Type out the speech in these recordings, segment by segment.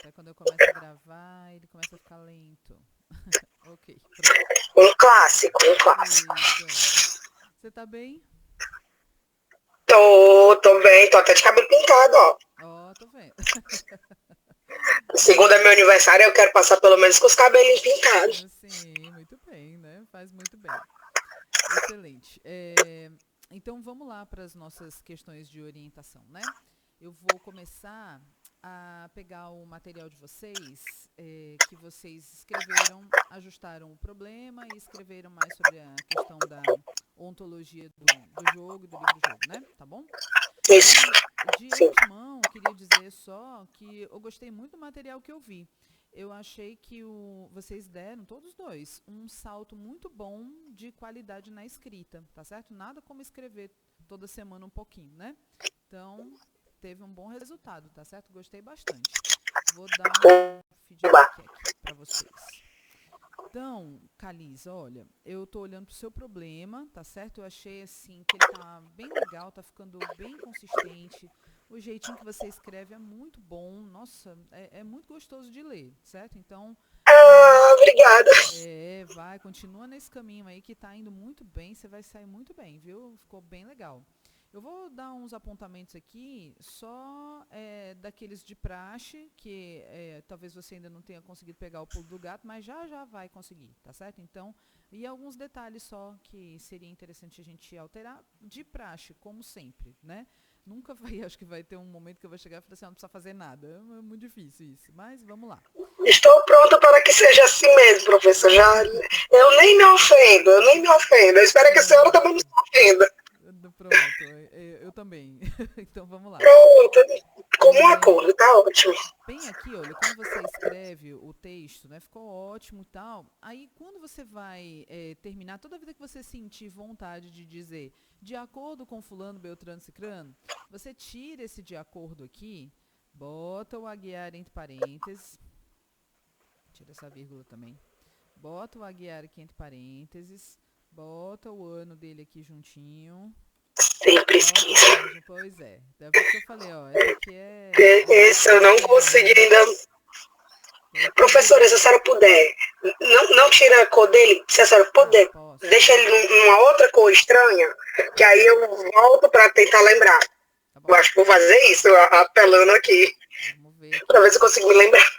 Aí quando eu começo a gravar, ele começa a ficar lento. Ok, pronto. Um clássico, um clássico. Isso, é. Você tá bem? Tô bem, tô até de cabelo pintado, ó. Ó, tô vendo. Segundo é meu aniversário, eu quero passar pelo menos com os cabelinhos pintados. Sim, muito bem, né? Faz muito bem. Excelente. Então vamos lá para as nossas questões de orientação, né? Eu vou começar a pegar o material de vocês, que vocês escreveram, ajustaram o problema e escreveram mais sobre a questão da ontologia do jogo e do livro-jogo, né? Tá bom? Isso, E de sim. antemão, queria dizer só que eu gostei muito do material que eu vi. Eu achei que vocês deram, todos dois, um salto muito bom de qualidade na escrita, tá certo? Nada como escrever toda semana um pouquinho, né? Então, teve um bom resultado, tá certo? Gostei bastante. Vou dar um feedback aqui para vocês. Então, Caliza, olha, eu tô olhando pro seu problema, tá certo? Eu achei assim que ele tá bem legal, tá ficando bem consistente. O jeitinho que você escreve é muito bom. Nossa, é muito gostoso de ler, certo? Então, é, Ah, obrigada. vai, continua nesse caminho aí que tá indo muito bem, você vai sair muito bem, viu? Ficou bem legal. Eu vou dar uns apontamentos aqui, só daqueles de praxe, que talvez você ainda não tenha conseguido pegar o pulo do gato, mas já já vai conseguir, tá certo? Então, e alguns detalhes só que seria interessante a gente alterar de praxe, como sempre, né? Nunca vai, acho que vai ter um momento que eu vou chegar e falar assim, não precisa fazer nada. É muito difícil isso, mas vamos lá. Estou pronta para que seja assim mesmo, professor. Eu nem me ofendo, eu nem me ofendo. Eu espero que a senhora também não se ofenda. Pronto, eu também. Então vamos lá. Pronto, como um É, acordo, tá ótimo. bem aqui, olha, quando você escreve o texto, né, ficou ótimo e tal. Aí, quando você vai terminar, toda vida que você sentir vontade de dizer de acordo com fulano, beltrano, cicrano, você tira esse de acordo aqui, bota o Aguiar entre parênteses, tira essa vírgula também, bota o Aguiar aqui entre parênteses, bota o ano dele aqui juntinho, Sem bota a pesquisa. página, pois é. Então, por isso que eu falei, ó, essa aqui é mais Esse eu não consegui complicada. ainda. Coloquei Professora, se a senhora puder, não tira a cor dele, se a senhora puder, posso. deixa ele numa outra cor estranha, que aí Posso. eu volto para tentar lembrar. Tá Eu bom. acho que vou fazer isso, apelando aqui, Vamos ver para ver aqui. se eu consigo me lembrar.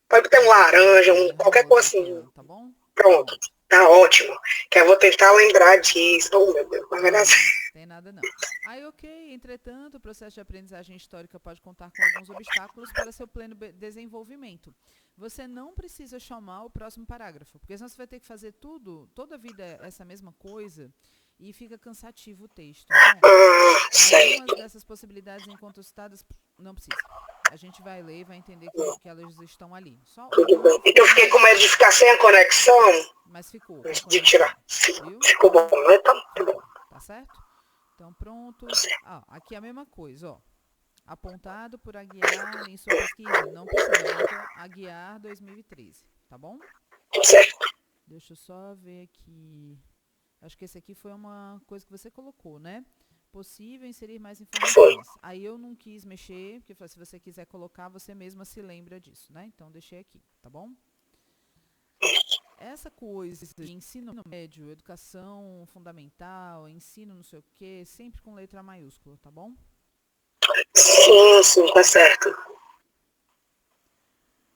Pode ter um Vamos ver se não laranja, tem qualquer cor rosa aqui, assim. ó. Tá bom? Pronto, Pronto. tá ótimo. Que eu vou tentar lembrar disso. Oh, meu Deus, mas vai dar certo. Isso, tem nada não. Aí, ok, entretanto, o processo de aprendizagem histórica pode contar com alguns obstáculos para seu pleno desenvolvimento. Você não precisa chamar o próximo parágrafo, porque senão você vai ter que fazer tudo, toda a vida essa mesma coisa, e fica cansativo o texto. Então, Ah, algumas certo. dessas possibilidades, enquanto citadas, não precisa. A gente vai ler e vai entender que elas estão ali. Só o Tudo bom é bem. que Então ficou eu fiquei com mais. medo de ficar sem a conexão, Mas ficou com a de tirar. conexão, viu? Ficou bom, Então, né? Tá muito bom. ficou, tá certo? Então, pronto. Ah, aqui é a mesma coisa, ó. Apontado por Aguiar em sua pesquisa. Não precisa, bota Aguiar 2013, tá bom? Certo. Deixa eu só ver aqui. Acho que esse aqui foi uma coisa que você colocou, né? Possível inserir mais Foi. informações. Aí eu não quis mexer, porque se você quiser colocar, você mesma se lembra disso, né? Então deixei aqui, tá bom? Essa coisa de ensino médio, educação fundamental, ensino não sei o quê, sempre com letra maiúscula, tá bom? Sim, sim, tá certo.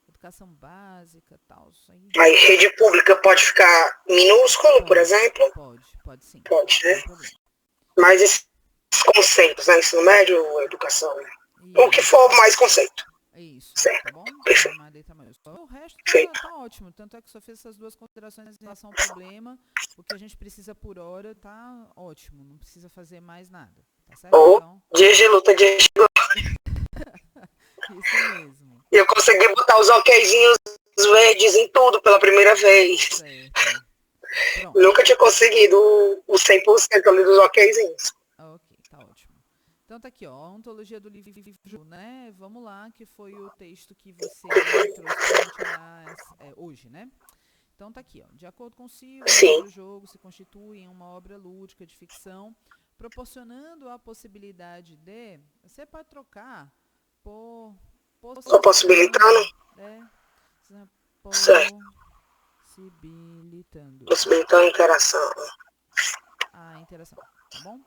Educação básica, tal, isso aí. Aí, rede pública pode ficar minúsculo, por Pode, exemplo? pode sim, Pode, né? sem problema. Mas esses conceitos, né? Ensino médio, educação, né? O que Isso, for mais conceito. isso, tá Certo. bom? Perfeito. Mais letra maiúscula. O resto Perfeito. tá ótimo, tanto é que só fiz essas duas considerações em relação ao problema. O que a gente precisa por hora tá ótimo, não precisa fazer mais nada, tá certo? Oh, Então, dias de luta, dias de luta. isso mesmo. E eu consegui botar os okzinhos verdes em tudo pela primeira vez. Certo. Pronto. Nunca tinha conseguido o 100% ali dos okzinhos. Ok, tá ótimo. Então tá aqui, ó, a ontologia do livro, né? Vamos lá, que foi o texto que você trouxe pra gente olhar hoje, né? Então tá aqui, ó. De acordo com Silva, o Sim. livro-jogo se constitui em uma obra lúdica de ficção, proporcionando a possibilidade de... Você pode trocar por Só possibilitando? É, Certo. possibilitando Possibilitando a interação. a interação, tá bom?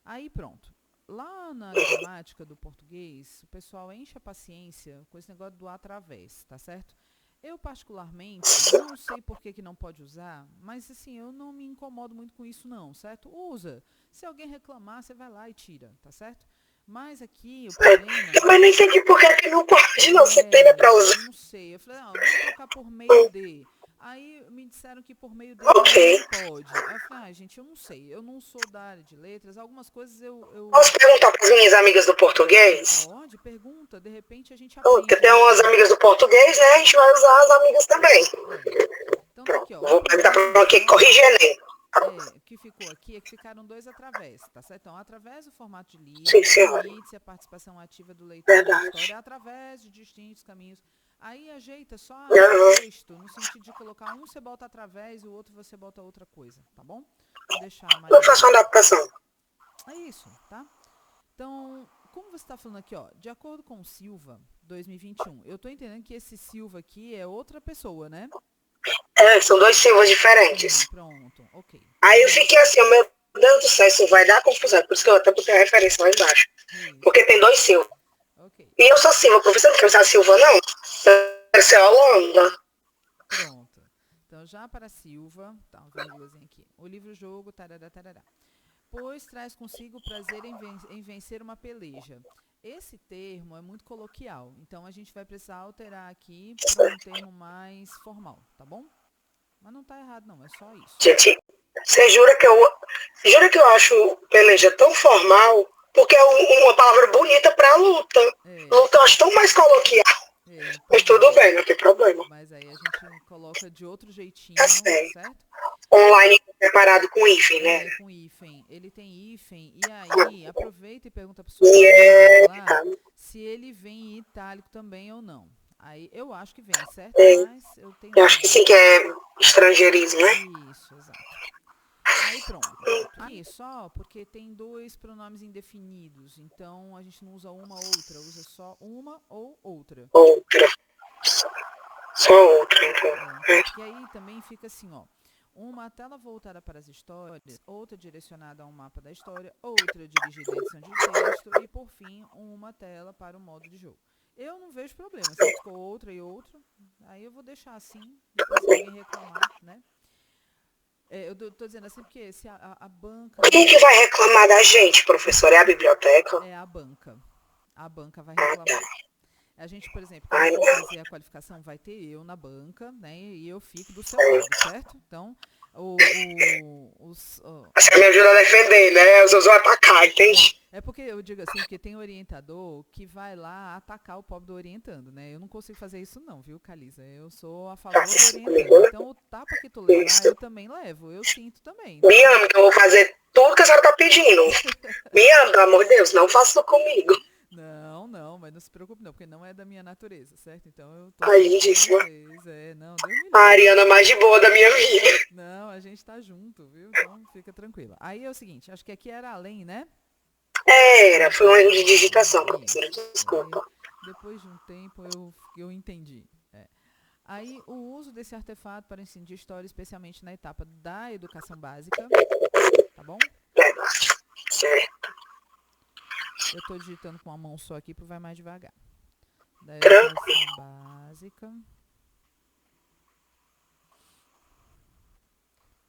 Aí pronto. Lá na gramática do português, o pessoal enche a paciência com esse negócio do através, tá certo? Eu, particularmente, não sei por que não pode usar, mas assim, eu não me incomodo muito com isso não, certo? Usa. Se alguém reclamar, você vai lá e tira, tá certo? Mas aqui o problema... Mas não entendi por que não pode, não. Você tem, né, pra usar. Eu não sei. Eu falei, não, vamos trocar por meio de. Aí me disseram que por meio de também Ok. não pode. Aí eu falei, gente, eu não sei. Eu não sou da área de letras. Algumas coisas Posso perguntar para as minhas amigas do português? Pode, pergunta. De repente a gente Porque aprende. tem umas amigas do português, né? A gente vai usar as amigas também. Então tá Pronto. aqui, ó. O Vou perguntar para problema uma que só... corrige Enem. O que ficou aqui é que ficaram dois através, tá certo? Então, através do formato de livro, Sim, senhora. permite-se a participação ativa do leitor na Verdade. história através de distintos caminhos. Aí ajeita só Uhum. o texto, no sentido de colocar um você bota através e o outro você bota outra coisa, tá bom? Vou deixar mais... Eu faço uma adaptação. É isso, tá? Então, como você está falando aqui, ó, de acordo com o Silva, 2021, eu tô entendendo que esse Silva aqui é outra pessoa, né? São dois Silvas diferentes. Pronto, ok. Aí eu fiquei assim, meu Deus do céu, isso vai dar confusão. Por isso que eu até botei a referência lá embaixo. Isso. Porque tem dois Silva. Ok. E eu sou Silva, professor, não quero usar Silva, não. Eu quero ser Holanda. Pronto. Então, já para Silva, tá, uma vírgulazinha aqui. O livro-jogo, tarará, tarará. Pois traz consigo o prazer em vencer uma peleja. Esse termo é muito coloquial, então a gente vai precisar alterar aqui para um termo mais formal, tá bom? Mas não tá errado não, é só isso. Gente, você jura que eu acho peleja tão formal, porque é uma palavra bonita para luta. Luta eu acho tão mais coloquial. Mas tudo bem, não tem problema. Mas aí a gente coloca de outro jeitinho, certo? Online preparado com hífen, né? Com hífen. Ele tem hífen. E aí, aproveita e pergunta para o seu lá se ele vem em itálico também ou não. Aí, eu acho que vem, certo? Mas eu tenho... Eu acho que sim, que é estrangeirismo, né? Isso, exato. Aí pronto. Aqui só porque tem dois pronomes indefinidos. Então a gente não usa uma ou outra, usa só uma ou outra. Outra. Só outra, então. E aí também fica assim, ó. Uma tela voltada para as histórias, outra direcionada a um mapa da história, outra dirigida à edição de texto e, por fim, uma tela para o modo de jogo. Eu não vejo problema. Se ficou outra e outra, aí eu vou deixar assim, depois se alguém reclamar, né? Eu tô dizendo assim porque se a banca... Quem que vai reclamar da gente, professor? É a biblioteca? É a banca. A banca vai reclamar. A gente, por exemplo, quando for fazer a qualificação, vai ter eu na banca, né? E eu fico do seu lado, certo? Então, Você me ajuda a defender, né? Os outros vão atacar, entende? É porque eu digo assim, porque tem orientador que vai lá atacar o pobre do orientando, né? Eu não consigo fazer isso não, viu, Calisa? Eu sou a favor do orientando. Então, o tapa que tu levar, eu também levo. Eu sinto também. Me ama, que eu vou fazer tudo que a senhora tá pedindo. Me ama, pelo amor de Deus, não faça isso comigo. Não, mas não se preocupe não, porque não é da minha natureza, certo? Então eu tô... Ai, lindíssima. Não, Deus me livre. A Ariana mais de boa da minha vida. Não, a gente tá junto, viu? Então fica tranquila. Aí é o seguinte, acho que aqui era além, né? Foi um erro de digitação, professora, desculpa. Depois de um tempo eu entendi. Aí o uso desse artefato para ensino de história, especialmente na etapa da educação básica, tá bom? Certo. Eu estou digitando com a mão só aqui para vai mais devagar. Da educação básica.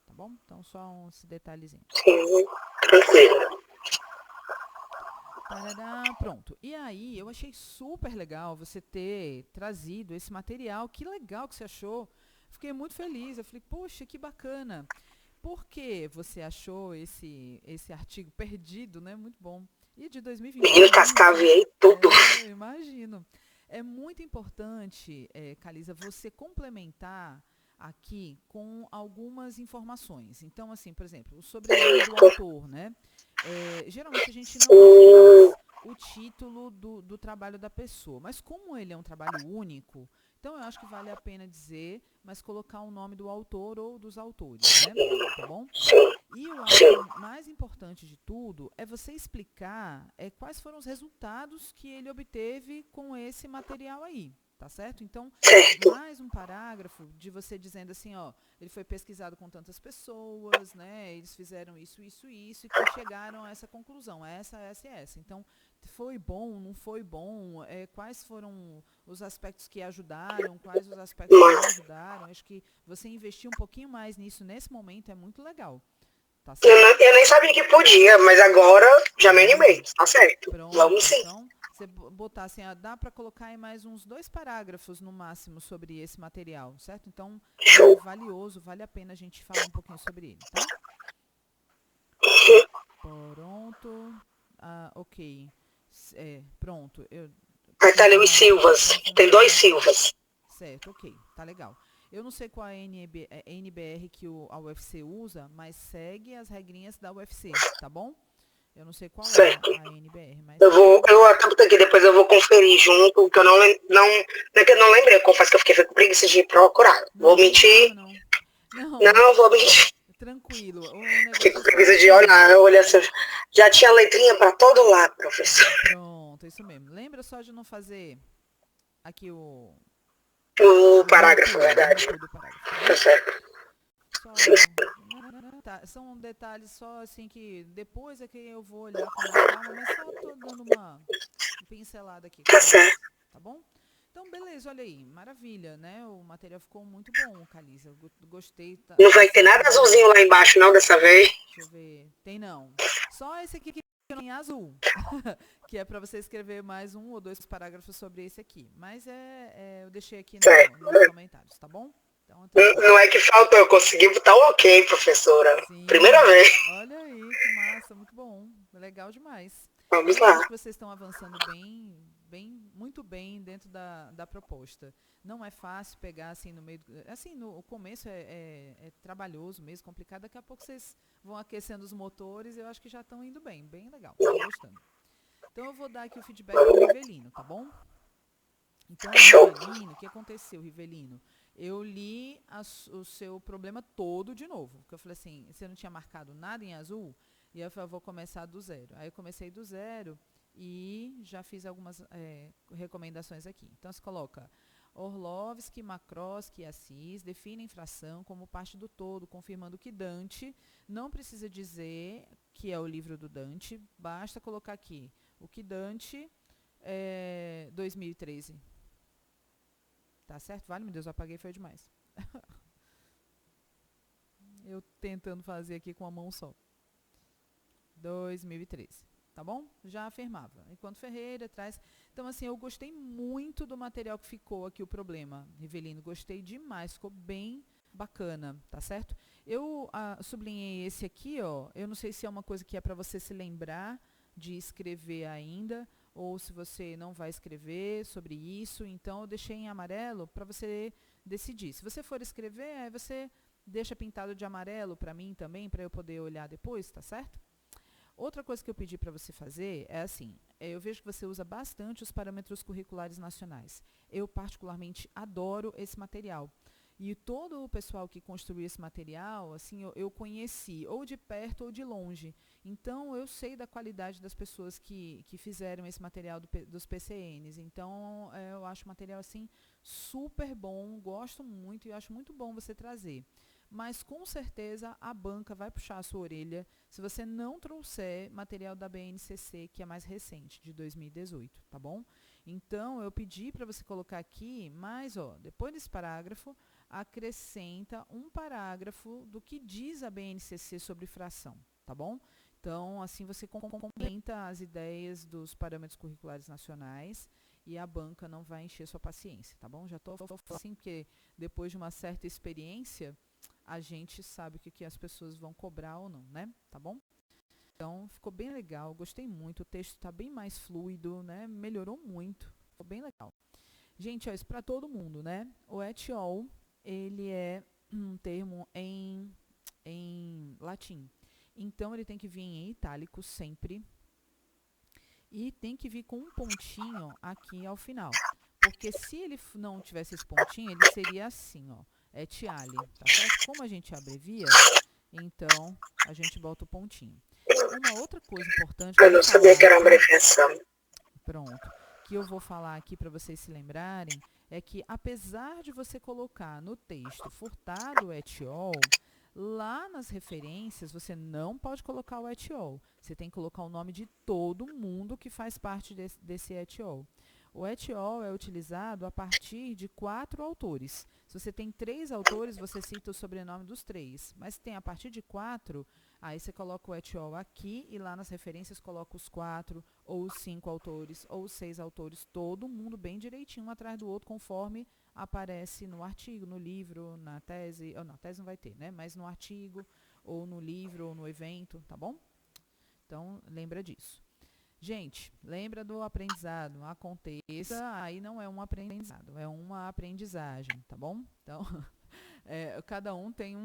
Tá bom? Então só esse detalhezinho. Sim, tranquilo. Tarará, pronto. E aí, eu achei super legal você ter trazido esse material. Que legal que você achou. Fiquei muito feliz. Eu falei, poxa, que bacana. Por que você achou esse artigo perdido, né? Muito bom. E de 2020. Eu cascaviei tudo. Eu imagino. É muito importante, Calisa, você complementar aqui com algumas informações. Então, assim, por exemplo, o sobrenome do autor, né? Geralmente a gente não diz o título do trabalho da pessoa, mas como ele é um trabalho único, então eu acho que vale a pena dizer, mas colocar o nome do autor ou dos autores, né? Tá bom? E eu acho que o mais importante de tudo é você explicar quais foram os resultados que ele obteve com esse material aí, tá certo? Então, mais um parágrafo de você dizendo assim, ó, ele foi pesquisado com tantas pessoas, né? Eles fizeram isso, isso, isso, e que chegaram a essa conclusão, essa. Então, foi bom, não foi bom? Quais foram os aspectos que ajudaram, quais os aspectos que não ajudaram? Acho que você investir um pouquinho mais nisso nesse momento é muito legal. Tá certo? Eu nem sabia que podia, mas agora já me animei, tá certo. Pronto, Vamos sim. Então, você botar assim, dá para colocar aí mais uns 2 parágrafos no máximo sobre esse material, certo? Então, é valioso, vale a pena a gente falar um pouquinho sobre ele, tá? Pronto. Ok. Pronto. Tá ali os Silvas. Tem 2 Silvas. Certo, ok. Tá legal. Eu não sei qual é a NBR que a UFC usa, mas segue as regrinhas da UFC, tá bom? Eu não sei qual é a NBR, mas... Eu até botei aqui, depois eu vou conferir junto, porque eu não é que eu não lembrei, eu confesso que eu fiquei com preguiça de procurar. Vou mentir. Não, vou mentir. Tranquilo. Fiquei com preguiça de olhar, eu olhei assim, já tinha letrinha pra todo lado, professor. Pronto, isso mesmo. Lembra só de não fazer aqui o parágrafo, verdade. Tá certo. São detalhes só assim que depois é que eu vou olhar com mais calma, mas só tô dando uma pincelada aqui. Tá certo. Tá bom? Então, beleza, olha aí, maravilha, né? O material ficou muito bom, Calisa. Eu gostei. Não vai ter nada azulzinho lá embaixo, não, dessa vez? Deixa eu ver. Tem não. Só esse aqui que tem em azul. Que é para você escrever mais 1 ou 2 parágrafos sobre esse aqui. Mas eu deixei aqui nos comentários, tá bom? Então, não é que faltou, eu consegui botar um ok, professora. Sim, primeira vez. Olha aí, que massa, muito bom. Legal demais. Vamos lá. Acho que vocês estão avançando muito bem dentro da proposta. Não é fácil pegar assim no meio. Assim, o começo é trabalhoso mesmo, complicado. Daqui a pouco vocês vão aquecendo os motores e eu acho que já estão indo bem legal. Estou gostando. Então eu vou dar aqui o feedback do Rivelino, tá bom? Então, Rivelino, o que aconteceu, Rivelino? Eu li o seu problema todo de novo. Porque eu falei assim, você não tinha marcado nada em azul? E eu falei, vou começar do zero. Aí eu comecei do zero e já fiz algumas recomendações aqui. Então, você coloca Orlovsky, Makroski e Assis definem fração como parte do todo, confirmando que Dante não precisa dizer que é o livro do Dante, basta colocar aqui o que Dante 2013. Tá certo? Vale, meu Deus, eu apaguei, foi demais. Eu tentando fazer aqui com a mão só. 2013. Tá bom? Já afirmava. Enquanto Ferreira traz... Então, assim, eu gostei muito do material que ficou aqui, o problema, Rivelino. Gostei demais, ficou bem bacana, tá certo? Eu sublinhei esse aqui, ó. Eu não sei se é uma coisa que é para você se lembrar de escrever ainda, ou se você não vai escrever sobre isso. Então, eu deixei em amarelo para você decidir. Se você for escrever, aí você deixa pintado de amarelo para mim também, para eu poder olhar depois, tá certo? Outra coisa que eu pedi para você fazer é assim, eu vejo que você usa bastante os parâmetros curriculares nacionais. Eu particularmente adoro esse material. E todo o pessoal que construiu esse material, assim, eu conheci ou de perto ou de longe. Então, eu sei da qualidade das pessoas que fizeram esse material dos PCNs. Então, eu acho o material, assim, super bom, gosto muito e acho muito bom você trazer. Mas, com certeza, a banca vai puxar a sua orelha se você não trouxer material da BNCC, que é mais recente, de 2018, tá bom? Então, eu pedi para você colocar aqui, mas, ó, depois desse parágrafo, acrescenta um parágrafo do que diz a BNCC sobre fração, tá bom? Então, assim você complementa as ideias dos parâmetros curriculares nacionais e a banca não vai encher sua paciência, tá bom? Já estou assim, porque depois de uma certa experiência, a gente sabe o que as pessoas vão cobrar ou não, né? Tá bom? Então, ficou bem legal, gostei muito, o texto está bem mais fluido, né? Melhorou muito, ficou bem legal. Gente, ó, isso para todo mundo, né? O et al, ele é um termo em latim. Então, ele tem que vir em itálico sempre. E tem que vir com um pontinho aqui ao final. Porque se ele não tivesse esse pontinho, ele seria assim, ó. Et ali, tá certo? Como a gente abrevia, Então, a gente bota o pontinho. Uma outra coisa importante... Eu não sabia que era uma abreviação. Pronto. Que eu vou falar aqui para vocês se lembrarem, é que apesar de você colocar no texto Furtado et al., lá nas referências você não pode colocar o et al. Você tem que colocar o nome de todo mundo que faz parte desse et al. O et al. É utilizado a partir de 4 autores. Se você tem 3 autores, você cita o sobrenome dos 3. Mas se tem a partir de 4, aí você coloca o et al. Aqui e lá nas referências coloca os 4, ou os 5 autores, ou os 6 autores, todo mundo bem direitinho, um atrás do outro, conforme aparece no artigo, no livro, na tese, ou na tese não vai ter, né? Mas no artigo, ou no livro, ou no evento, tá bom? Então, lembra disso. Gente, lembra do aprendizado. Aconteça, aí não é um aprendizado, é uma aprendizagem, tá bom? Então, cada um tem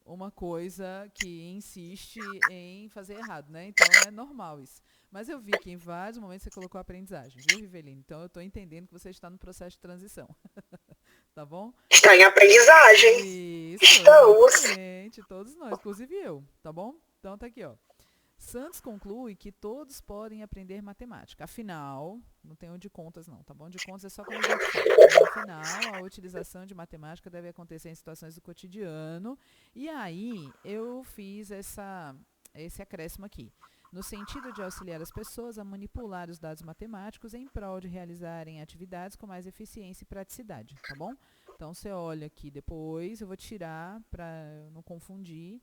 uma coisa que insiste em fazer errado, né? Então, é normal isso. Mas eu vi que em vários momentos você colocou aprendizagem, viu, Rivelino? Então, eu estou entendendo que você está no processo de transição. Tá bom? Está em aprendizagem. Isso, Estamos. exatamente, todos nós, inclusive eu, tá bom? Então, tá aqui, ó. Santos conclui que todos podem aprender matemática. Afinal, não tem um de contas não, tá bom? De contas é só quando a gente fala. Afinal, a utilização de matemática deve acontecer em situações do cotidiano. E aí, eu fiz esse acréscimo aqui. No sentido de auxiliar as pessoas a manipular os dados matemáticos em prol de realizarem atividades com mais eficiência e praticidade, tá bom? Então, você olha aqui depois, eu vou tirar para não confundir,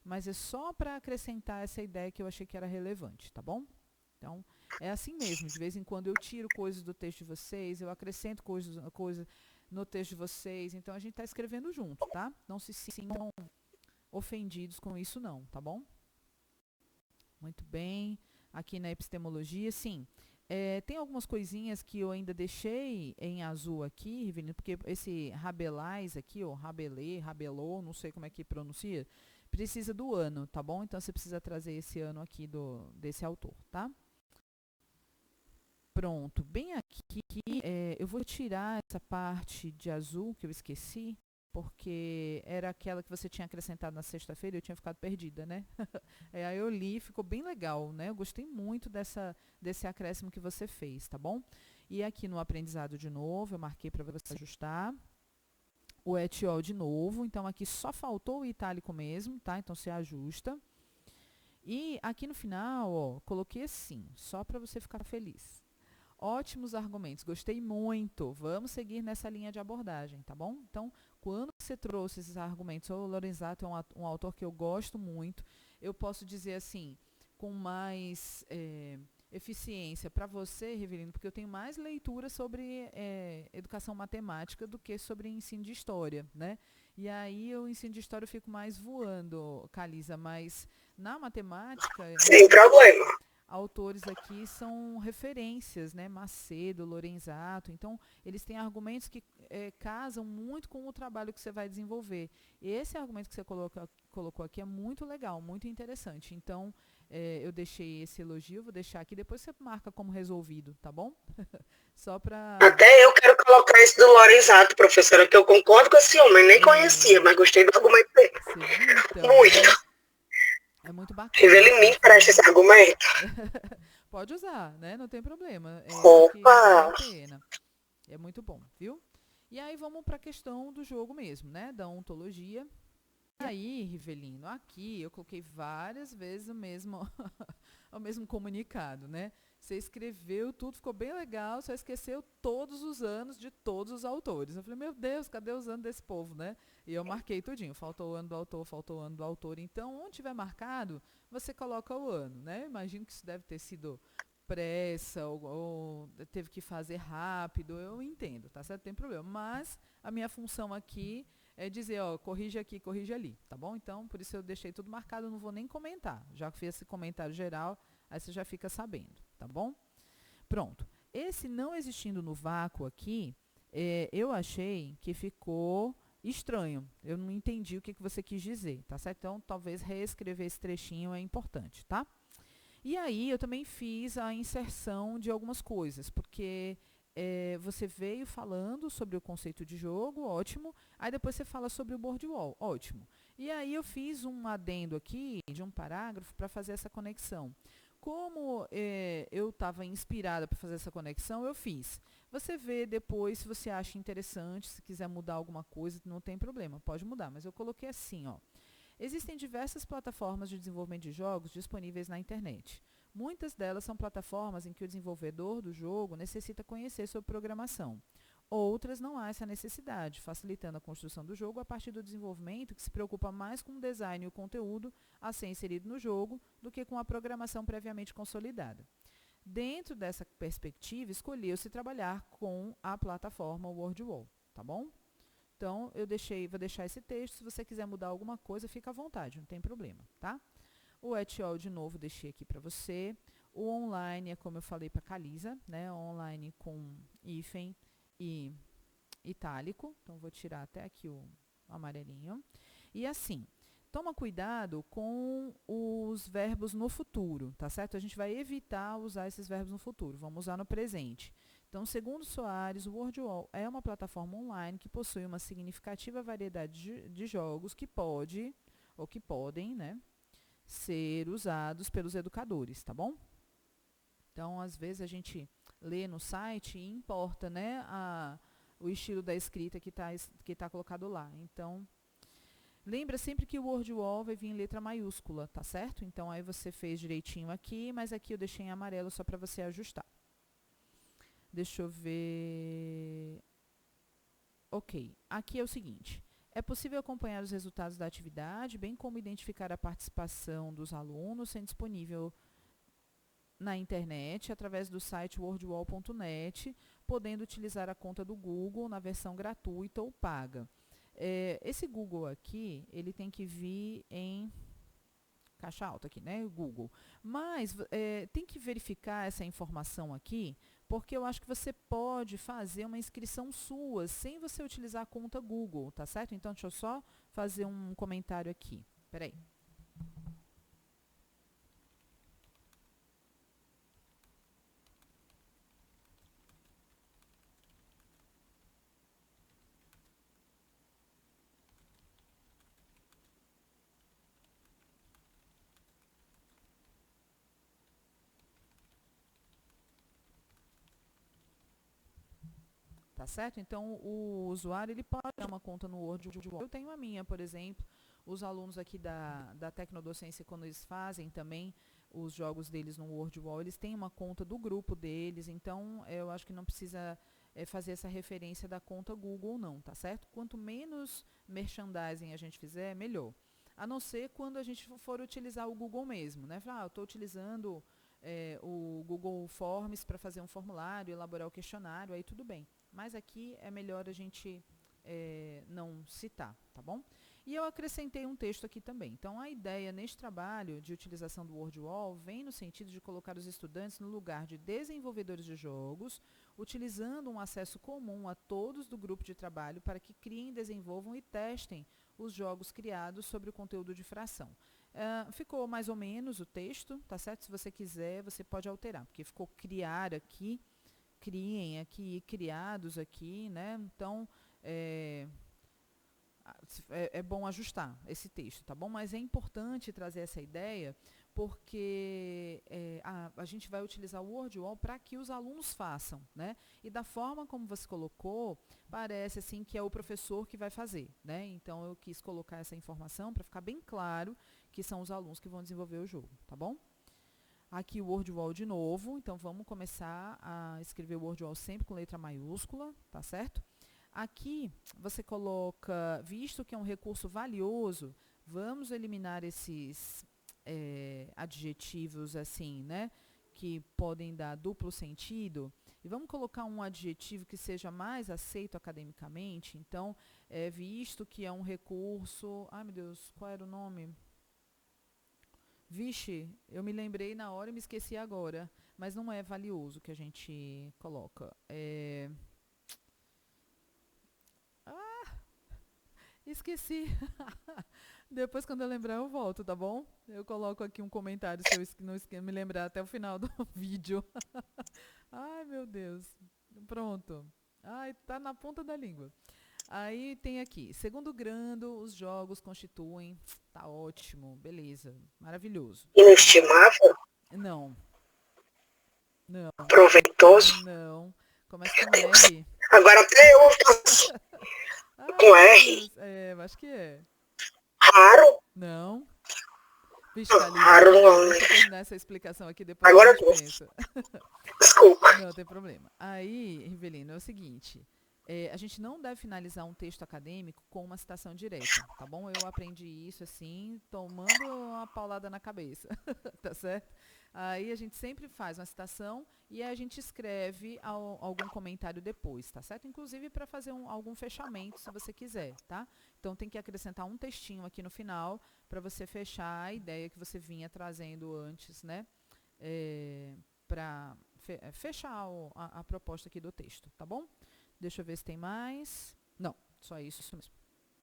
mas é só para acrescentar essa ideia que eu achei que era relevante, tá bom? Então, é assim mesmo, de vez em quando eu tiro coisas do texto de vocês, eu acrescento coisas no texto de vocês, então a gente está escrevendo junto, tá? Não se sintam ofendidos com isso não, tá bom? Muito bem, aqui na epistemologia, sim. Tem algumas coisinhas que eu ainda deixei em azul aqui, Rivelino, porque esse Rabelais aqui, ou Rabelou, não sei como é que pronuncia, precisa do ano, tá bom? Então, você precisa trazer esse ano aqui desse autor, tá? Pronto, bem aqui, eu vou tirar essa parte de azul que eu esqueci, porque era aquela que você tinha acrescentado na sexta-feira e eu tinha ficado perdida, né? Aí eu li, ficou bem legal, né? Eu gostei muito desse acréscimo que você fez, tá bom? E aqui no aprendizado de novo, eu marquei para você ajustar. O et al. De novo, então aqui só faltou o itálico mesmo, tá? Então você ajusta. E aqui no final, ó, coloquei assim, só para você ficar feliz. Ótimos argumentos, gostei muito. Vamos seguir nessa linha de abordagem, tá bom? Então, quando você trouxe esses argumentos, o Lorenzato é um autor que eu gosto muito, eu posso dizer assim, com mais eficiência para você, Rivelino, porque eu tenho mais leitura sobre educação matemática do que sobre ensino de história, né? E aí o ensino de história eu fico mais voando, Calisa, mas na matemática... Sem problema. Autores aqui são referências, né? Macedo, Lorenzato. Então, eles têm argumentos que casam muito com o trabalho que você vai desenvolver. E esse argumento que você colocou aqui é muito legal, muito interessante. Então, eu deixei esse elogio, vou deixar aqui, depois você marca como resolvido, tá bom? Só para... Até eu quero colocar esse do Lorenzato, professora, que eu concordo com esse homem, nem conhecia, mas gostei do argumento dele. Você viu, então, muito. Né? É muito bacana. Revela em mim, presta esse argumento. Pode usar, né? Não tem problema. Opa! Vale a pena. É muito bom, viu? E aí vamos para a questão do jogo mesmo, né? Da ontologia. Aí, Rivelino, aqui eu coloquei várias vezes o mesmo comunicado, né? Você escreveu tudo, ficou bem legal, só esqueceu todos os anos de todos os autores. Eu falei, meu Deus, cadê os anos desse povo, né? E eu marquei tudinho, faltou o ano do autor, faltou o ano do autor. Então, onde tiver marcado, você coloca o ano, né? Imagino que isso deve ter sido pressa ou teve que fazer rápido, eu entendo, tá certo? Não tem problema. Mas a minha função aqui é dizer, ó, corrige aqui, corrige ali, tá bom? Então, por isso eu deixei tudo marcado, eu não vou nem comentar. Já fiz esse comentário geral, aí você já fica sabendo, tá bom? Pronto. Esse não existindo no vácuo aqui, eu achei que ficou estranho. Eu não entendi o que você quis dizer, tá certo? Então, talvez reescrever esse trechinho é importante, tá? E aí, eu também fiz a inserção de algumas coisas, porque você veio falando sobre o conceito de jogo, ótimo. Aí depois você fala sobre o board wall, ótimo. E aí eu fiz um adendo aqui de um parágrafo para fazer essa conexão. Como eu estava inspirada para fazer essa conexão, eu fiz. Você vê depois se você acha interessante, se quiser mudar alguma coisa, não tem problema, pode mudar. Mas eu coloquei assim, ó. Existem diversas plataformas de desenvolvimento de jogos disponíveis na internet. Muitas delas são plataformas em que o desenvolvedor do jogo necessita conhecer sobre programação. Outras não há essa necessidade, facilitando a construção do jogo a partir do desenvolvimento que se preocupa mais com o design e o conteúdo a ser inserido no jogo do que com a programação previamente consolidada. Dentro dessa perspectiva, escolheu-se trabalhar com a plataforma WordWall, tá bom? Então, vou deixar esse texto. Se você quiser mudar alguma coisa, fica à vontade, não tem problema, tá? O et al, de novo, deixei aqui para você. O online é como eu falei para a Calisa, né? Online com hífen e itálico. Então, vou tirar até aqui o amarelinho. E assim, toma cuidado com os verbos no futuro, tá certo? A gente vai evitar usar esses verbos no futuro. Vamos usar no presente. Então, segundo Soares, o WordWall é uma plataforma online que possui uma significativa variedade de jogos que pode, ou que podem, né, ser usados pelos educadores, tá bom? Então, às vezes a gente lê no site e importa, né, o estilo da escrita que tá colocado lá. Então, lembra sempre que o WordWall vai vir em letra maiúscula, tá certo? Então, aí você fez direitinho aqui, mas aqui eu deixei em amarelo só para você ajustar. Deixa eu ver. Ok, aqui é o seguinte. É possível acompanhar os resultados da atividade, bem como identificar a participação dos alunos, sendo disponível na internet, através do site wordwall.net, podendo utilizar a conta do Google na versão gratuita ou paga. Esse Google aqui, ele tem que vir em caixa alta aqui, né? Google. Mas tem que verificar essa informação aqui, porque eu acho que você pode fazer uma inscrição sua sem você utilizar a conta Google, tá certo? Então, deixa eu só fazer um comentário aqui. Peraí. Tá certo? Então, o usuário ele pode ter uma conta no WordWall. Eu tenho a minha, por exemplo. Os alunos aqui da Tecnodocência, quando eles fazem também os jogos deles no WordWall, eles têm uma conta do grupo deles. Então, eu acho que não precisa fazer essa referência da conta Google, não, tá certo? Quanto menos merchandising a gente fizer, melhor. A não ser quando a gente for utilizar o Google mesmo, né? Eu estou utilizando o Google Forms para fazer um formulário, elaborar o questionário, aí tudo bem. Mas aqui é melhor a gente não citar, tá bom? E eu acrescentei um texto aqui também. Então, a ideia neste trabalho de utilização do WordWall vem no sentido de colocar os estudantes no lugar de desenvolvedores de jogos, utilizando um acesso comum a todos do grupo de trabalho para que criem, desenvolvam e testem os jogos criados sobre o conteúdo de fração. Ficou mais ou menos o texto, tá certo? Se você quiser, você pode alterar, porque ficou criar aqui, criem aqui, criados aqui, né? Então, é bom ajustar esse texto, tá bom? Mas é importante trazer essa ideia, porque a gente vai utilizar o WordWall para que os alunos façam, né? E da forma como você colocou, parece assim que é o professor que vai fazer, né? Então, eu quis colocar essa informação para ficar bem claro que são os alunos que vão desenvolver o jogo, tá bom? Aqui o WordWall de novo, então vamos começar a escrever o WordWall sempre com letra maiúscula, tá certo? Aqui você coloca, visto que é um recurso valioso, vamos eliminar esses adjetivos assim, né? Que podem dar duplo sentido. E vamos colocar um adjetivo que seja mais aceito academicamente. Então, visto que é um recurso... Ai, meu Deus, qual era o nome? Vixe, eu me lembrei na hora e me esqueci agora. Mas não é valioso que a gente coloca. Esqueci. Depois, quando eu lembrar, eu volto, tá bom? Eu coloco aqui um comentário se eu não me lembrar até o final do vídeo. Ai, meu Deus. Pronto. Ai, tá na ponta da língua. Aí tem aqui, segundo grando, os jogos constituem, tá ótimo, beleza, maravilhoso. Inestimável? Não, não, Proveitoso? não, começa com R. Agora até eu faço Ai, com meu R. Deus, acho que é. Raro? Não. Vixe, Thalisa, Raro peraí, não, né? deixa eu terminar essa explicação aqui, depois a Agora eu gente gosto. pensa. Desculpa. Não, tem problema. Aí, Rivelino, é o seguinte, a gente não deve finalizar um texto acadêmico com uma citação direta, tá bom? Eu aprendi isso assim, tomando uma paulada na cabeça, tá certo? Aí a gente sempre faz uma citação e a gente escreve algum comentário depois, tá certo? Inclusive para fazer algum fechamento, se você quiser, tá? Então tem que acrescentar um textinho aqui no final para você fechar a ideia que você vinha trazendo antes, né? Para fechar a proposta aqui do texto, tá bom? Deixa eu ver se tem mais. Não, só isso mesmo.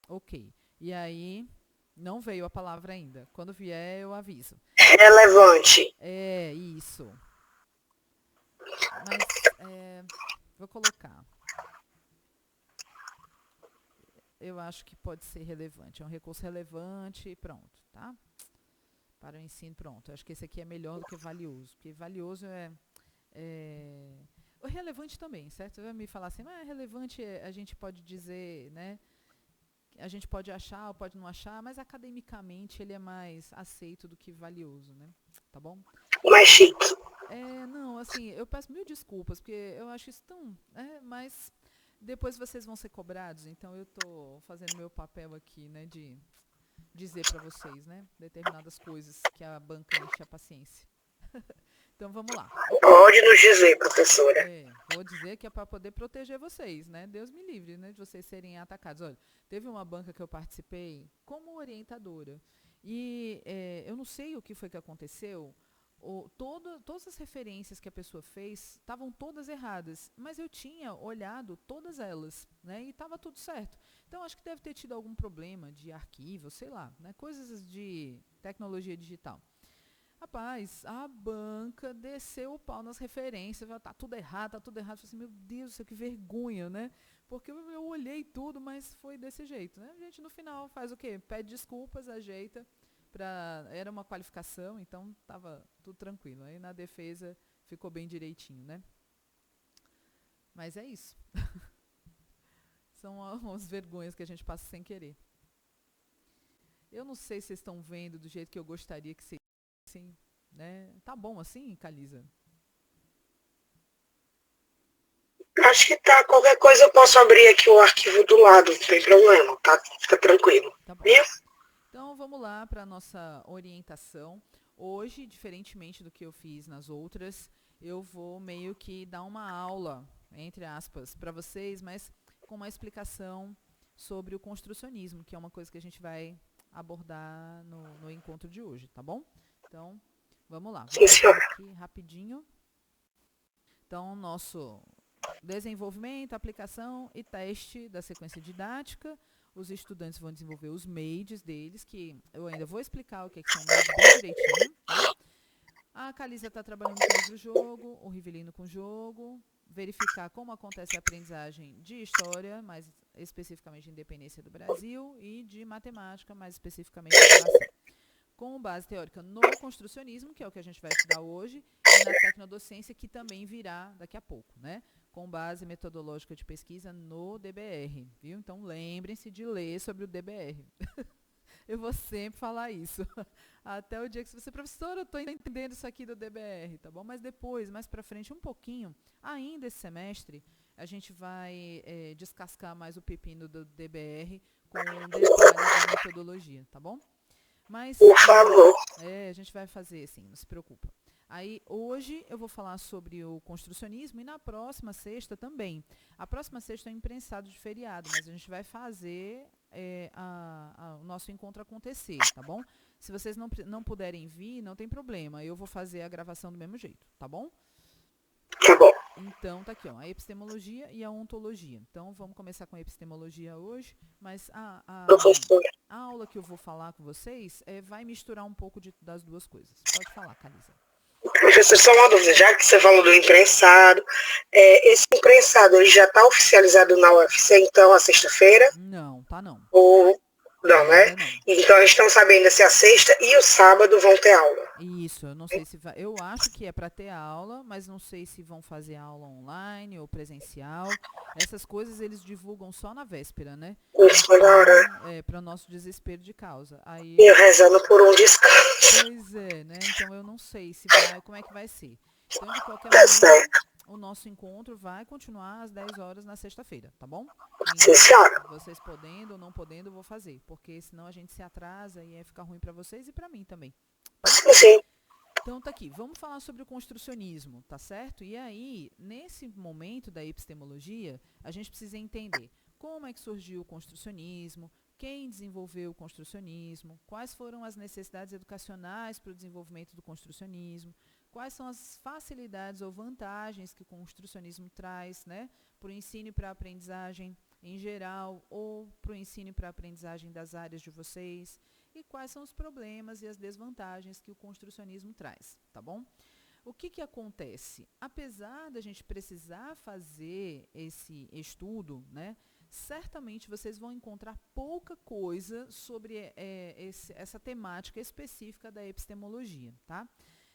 Ok. E aí, não veio a palavra ainda. Quando vier, eu aviso. Relevante. É, isso. Mas, vou colocar. Eu acho que pode ser relevante. É um recurso relevante e pronto, tá? Para o ensino, pronto. Eu acho que esse aqui é melhor do que valioso. Porque valioso o relevante também, certo? Você vai me falar assim, mas relevante a gente pode dizer, né? A gente pode achar ou pode não achar, mas academicamente ele é mais aceito do que valioso, né? Tá bom? Mais chique. Não, assim, eu peço mil desculpas, porque eu acho isso tão... mas depois vocês vão ser cobrados, então eu tô fazendo meu papel aqui, né, de dizer para vocês, né, determinadas coisas que a banca enche a paciência. Então vamos lá. Pode nos dizer, professora. Vou dizer que é para poder proteger vocês, né? Deus me livre, né, de vocês serem atacados. Olha, teve uma banca que eu participei como orientadora e eu não sei o que foi que aconteceu. Todas as referências que a pessoa fez estavam todas erradas, mas eu tinha olhado todas elas, né? E estava tudo certo. Então acho que deve ter tido algum problema de arquivo, sei lá, né? Coisas de tecnologia digital. Rapaz, a banca desceu o pau nas referências, tá tudo errado, tá tudo errado. Eu falei assim, meu Deus do céu, que vergonha, né? Porque eu olhei tudo, mas foi desse jeito, né? A gente no final faz o quê? Pede desculpas, ajeita. Era uma qualificação, então estava tudo tranquilo. Aí na defesa ficou bem direitinho, né? Mas é isso. São as vergonhas que a gente passa sem querer. Eu não sei se vocês estão vendo do jeito que eu gostaria que vocês sim, né? Tá bom assim, Calisa? Acho que tá. Qualquer coisa eu posso abrir aqui o arquivo do lado, não tem problema, tá? Fica tranquilo. Tá bom. Viu? Então vamos lá para a nossa orientação. Hoje, diferentemente do que eu fiz nas outras, eu vou meio que dar uma aula, entre aspas, para vocês, mas com uma explicação sobre o construcionismo, que é uma coisa que a gente vai abordar no encontro de hoje, tá bom? Então, vamos lá. Sim, senhora. Aqui rapidinho. Então, nosso desenvolvimento, aplicação e teste da sequência didática. Os estudantes vão desenvolver os MADES deles, que eu ainda vou explicar o que são MADES bem direitinho, tá? A Calisa está trabalhando com o livro-jogo, o Rivelino com o jogo, verificar como acontece a aprendizagem de história, mais especificamente de independência do Brasil, e de matemática, mais especificamente de relação. Com base teórica no construcionismo, que é o que a gente vai estudar hoje, e na tecnodocência, que também virá daqui a pouco, né? Com base metodológica de pesquisa no DBR, viu? Então, lembrem-se de ler sobre o DBR. Eu vou sempre falar isso. Até o dia que você, professora, eu estou entendendo isso aqui do DBR, tá bom? Mas depois, mais para frente, um pouquinho, ainda esse semestre, a gente vai descascar mais o pepino do DBR com detalhes da metodologia, tá bom? Mas, por favor. a gente vai fazer assim, não se preocupa. Aí, hoje eu vou falar sobre o construcionismo e na próxima sexta também. A próxima sexta é imprensado de feriado, mas a gente vai fazer o nosso encontro acontecer, tá bom? Se vocês não puderem vir, não tem problema. Eu vou fazer a gravação do mesmo jeito, tá bom? Tá bom. Então, tá aqui, ó, a epistemologia e a ontologia. Então, vamos começar com a epistemologia hoje, mas a aula que eu vou falar com vocês vai misturar um pouco das duas coisas. Pode falar, Calisa. Professor, só uma dúvida, já que você falou do imprensado, esse imprensado ele já está oficializado na UFC, então, a sexta-feira? Não, tá não. Ou não, né? Ainda não. Então, a gente não sabe ainda se a sexta e o sábado vão ter aula. Isso, eu não sei se vai. Eu acho que é para ter aula, mas não sei se vão fazer aula online ou presencial. Essas coisas eles divulgam só na véspera, né? Isso, melhora. Para o nosso desespero de causa. Aí, E eu rezando por um descanso. pois é, né? Então eu não sei se vai, como é que vai ser. Então, de qualquer Tá maneira, certo. o nosso encontro vai continuar às 10 horas na sexta-feira, tá bom? Sim, senhora. Vocês podendo ou não podendo, eu vou fazer. Porque senão a gente se atrasa e ia ficar ruim para vocês e para mim também. Sim, sim. Então tá aqui, vamos falar sobre o construcionismo, tá certo? E aí, nesse momento da epistemologia, a gente precisa entender como é que surgiu o construcionismo, quem desenvolveu o construcionismo, quais foram as necessidades educacionais para o desenvolvimento do construcionismo, quais são as facilidades ou vantagens que o construcionismo traz, né, para o ensino e para a aprendizagem em geral ou para o ensino e para a aprendizagem das áreas de vocês, e quais são os problemas e as desvantagens que o construcionismo traz, tá bom? O que acontece? Apesar da gente precisar fazer esse estudo, né, certamente vocês vão encontrar pouca coisa sobre essa temática específica da epistemologia, tá?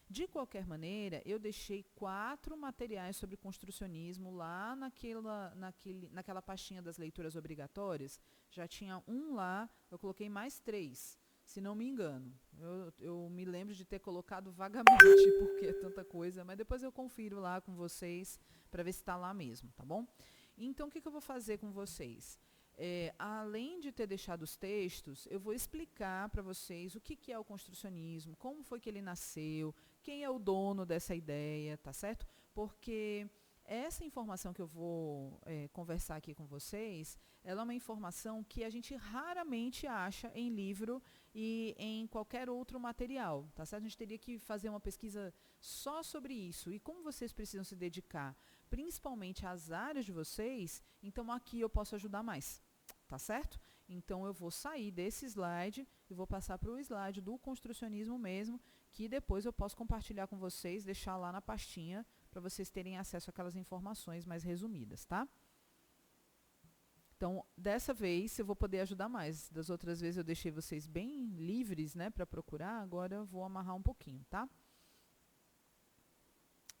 De qualquer maneira, eu deixei 4 materiais sobre construcionismo lá naquela pastinha das leituras obrigatórias. Já tinha um lá, eu coloquei mais 3. Se não me engano. Eu me lembro de ter colocado vagamente, porque é tanta coisa, mas depois eu confiro lá com vocês para ver se está lá mesmo, tá bom? Então, o que eu vou fazer com vocês? Além de ter deixado os textos, eu vou explicar para vocês o que é o construcionismo, como foi que ele nasceu, quem é o dono dessa ideia, tá certo? Porque essa informação que eu vou conversar aqui com vocês, ela é uma informação que a gente raramente acha em livro e em qualquer outro material, tá certo? A gente teria que fazer uma pesquisa só sobre isso. E como vocês precisam se dedicar principalmente às áreas de vocês, então aqui eu posso ajudar mais, tá certo? Então eu vou sair desse slide e vou passar para o slide do construcionismo mesmo, que depois eu posso compartilhar com vocês, deixar lá na pastinha para vocês terem acesso àquelas informações mais resumidas, tá? Então, dessa vez eu vou poder ajudar mais. Das outras vezes eu deixei vocês bem livres, né, para procurar. Agora eu vou amarrar um pouquinho, tá?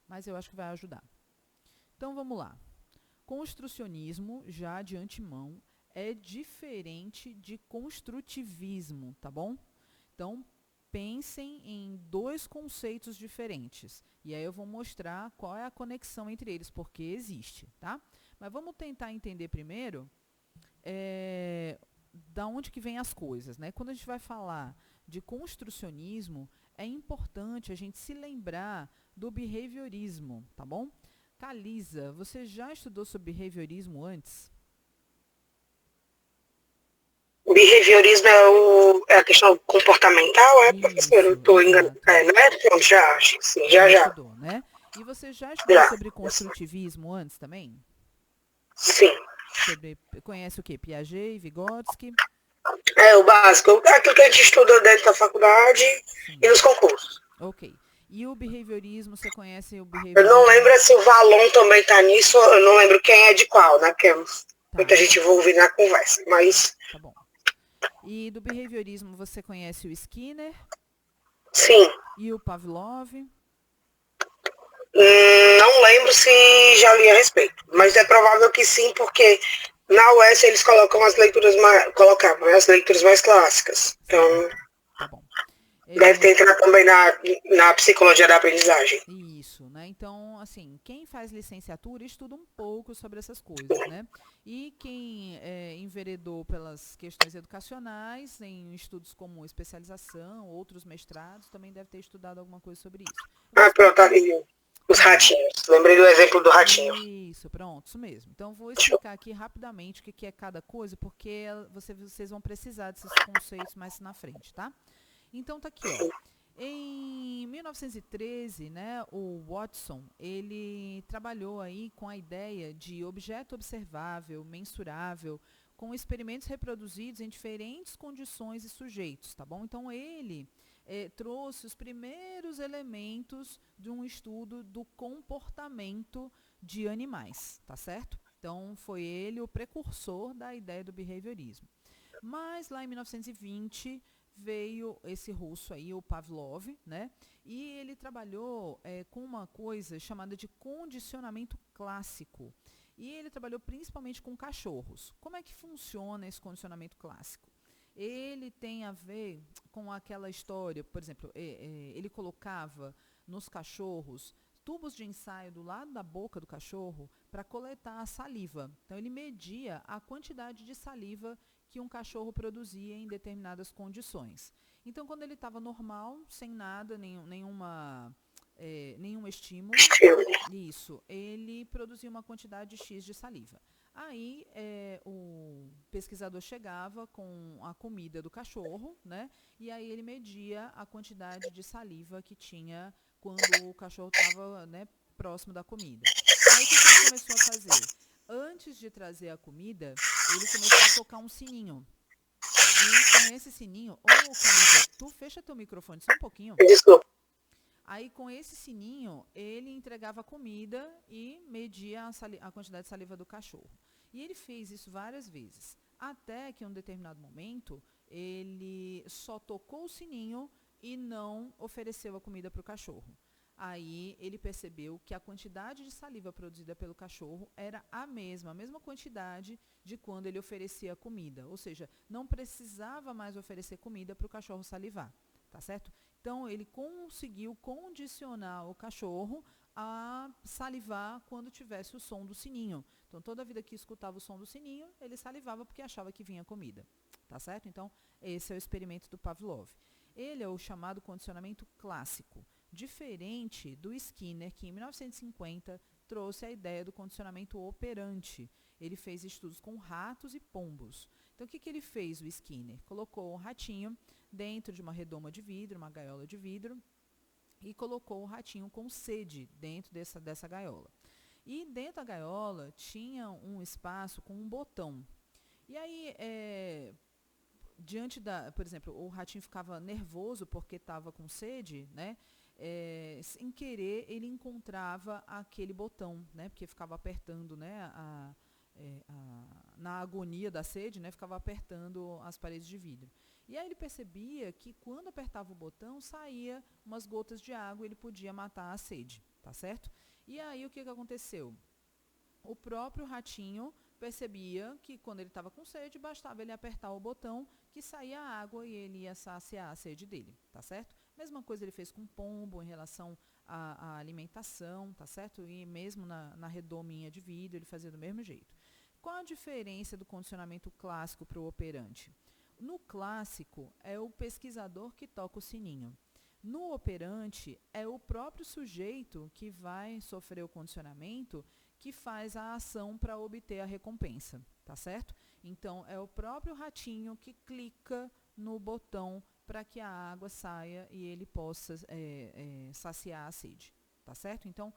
Mas eu acho que vai ajudar. Então, vamos lá. Construcionismo, já de antemão, é diferente de construtivismo, tá bom? Então, pensem em 2 conceitos diferentes. E aí eu vou mostrar qual é a conexão entre eles, porque existe, tá? Mas vamos tentar entender primeiro da onde que vem as coisas, né? Quando a gente vai falar de construcionismo, é importante a gente se lembrar do behaviorismo, tá bom? Calisa, você já estudou sobre behaviorismo antes? O behaviorismo é a questão comportamental, professor? Eu Isso, estou enganado. exato. Não é? Pronto, já acho. Sim, Já já. estudou, né? E você já estudou Já. sobre construtivismo antes também? Sim. Conhece o quê? Piaget, Vygotsky? O básico. Aquilo que a gente estuda dentro da faculdade e Sim. nos concursos. Ok. E o behaviorismo, você conhece o Eu behaviorismo? não lembro se o Valon também está nisso, eu não lembro quem é de qual, né? Porque muita gente envolve na conversa, mas... Tá bom. E do behaviorismo, você conhece o Skinner? Sim. E o Pavlov? Não lembro se já li a respeito, mas é provável que sim, porque na UES eles colocam colocavam as leituras mais clássicas. Então, tá bom. Deve ter entrado também na psicologia da aprendizagem. Isso, né? Então, assim, quem faz licenciatura estuda um pouco sobre essas coisas, né? E quem enveredou pelas questões educacionais, em estudos como especialização, outros mestrados, também deve ter estudado alguma coisa sobre isso. Pronto, ali. Os ratinhos. Lembrei do exemplo do ratinho. Isso, pronto, isso mesmo. Então, vou explicar aqui rapidamente o que é cada coisa, porque vocês vão precisar desses conceitos mais na frente, tá? Então, tá aqui, ó. Em 1913, né, o Watson, ele trabalhou aí com a ideia de objeto observável, mensurável, com experimentos reproduzidos em diferentes condições e sujeitos, tá bom? Então, ele trouxe os primeiros elementos de um estudo do comportamento de animais, tá certo? Então, foi ele o precursor da ideia do behaviorismo. Mas, lá em 1920, veio esse russo aí, o Pavlov, né? E ele trabalhou com uma coisa chamada de condicionamento clássico. E ele trabalhou principalmente com cachorros. Como é que funciona esse condicionamento clássico? Ele tem a ver com aquela história, por exemplo, ele colocava nos cachorros tubos de ensaio do lado da boca do cachorro para coletar a saliva. Então, ele media a quantidade de saliva que um cachorro produzia em determinadas condições. Então, quando ele estava normal, sem nada, nenhum estímulo, ele produzia uma quantidade X de saliva. Aí o pesquisador chegava com a comida do cachorro, né? E aí ele media a quantidade de saliva que tinha quando o cachorro estava, né, próximo da comida. Aí o que ele começou a fazer? Antes de trazer a comida, ele começou a tocar um sininho. E com esse sininho, Camila, tu fecha teu microfone só um pouquinho. Desculpa. Aí, com esse sininho, ele entregava a comida e media a quantidade de saliva do cachorro. E ele fez isso várias vezes, até que em um determinado momento, ele só tocou o sininho e não ofereceu a comida para o cachorro. Aí, ele percebeu que a quantidade de saliva produzida pelo cachorro era a mesma quantidade de quando ele oferecia a comida. Ou seja, não precisava mais oferecer comida para o cachorro salivar, tá certo? Então, ele conseguiu condicionar o cachorro a salivar quando tivesse o som do sininho. Então, toda vida que escutava o som do sininho, ele salivava porque achava que vinha comida. Tá certo? Então, esse é o experimento do Pavlov. Ele é o chamado condicionamento clássico, diferente do Skinner, que em 1950 trouxe a ideia do condicionamento operante. Ele fez estudos com ratos e pombos. Então, o que ele fez, o Skinner? Colocou um ratinho dentro de uma redoma de vidro, uma gaiola de vidro, e colocou o ratinho com sede dentro dessa gaiola. E dentro da gaiola tinha um espaço com um botão. E aí, por exemplo, o ratinho ficava nervoso porque estava com sede, né? Sem querer, ele encontrava aquele botão, né? Porque ficava apertando, né? Na agonia da sede, né? Ficava apertando as paredes de vidro. E aí ele percebia que quando apertava o botão, saía umas gotas de água e ele podia matar a sede, tá certo? E aí o que aconteceu? O próprio ratinho percebia que quando ele estava com sede, bastava ele apertar o botão que saía água e ele ia saciar a sede dele, tá certo? Mesma coisa ele fez com o pombo em relação à alimentação, tá certo? E mesmo na redominha de vidro ele fazia do mesmo jeito. Qual a diferença do condicionamento clássico para o operante? No clássico, é o pesquisador que toca o sininho. No operante, é o próprio sujeito que vai sofrer o condicionamento que faz a ação para obter a recompensa, tá certo? Então, é o próprio ratinho que clica no botão para que a água saia e ele possa saciar a sede, tá certo? Então,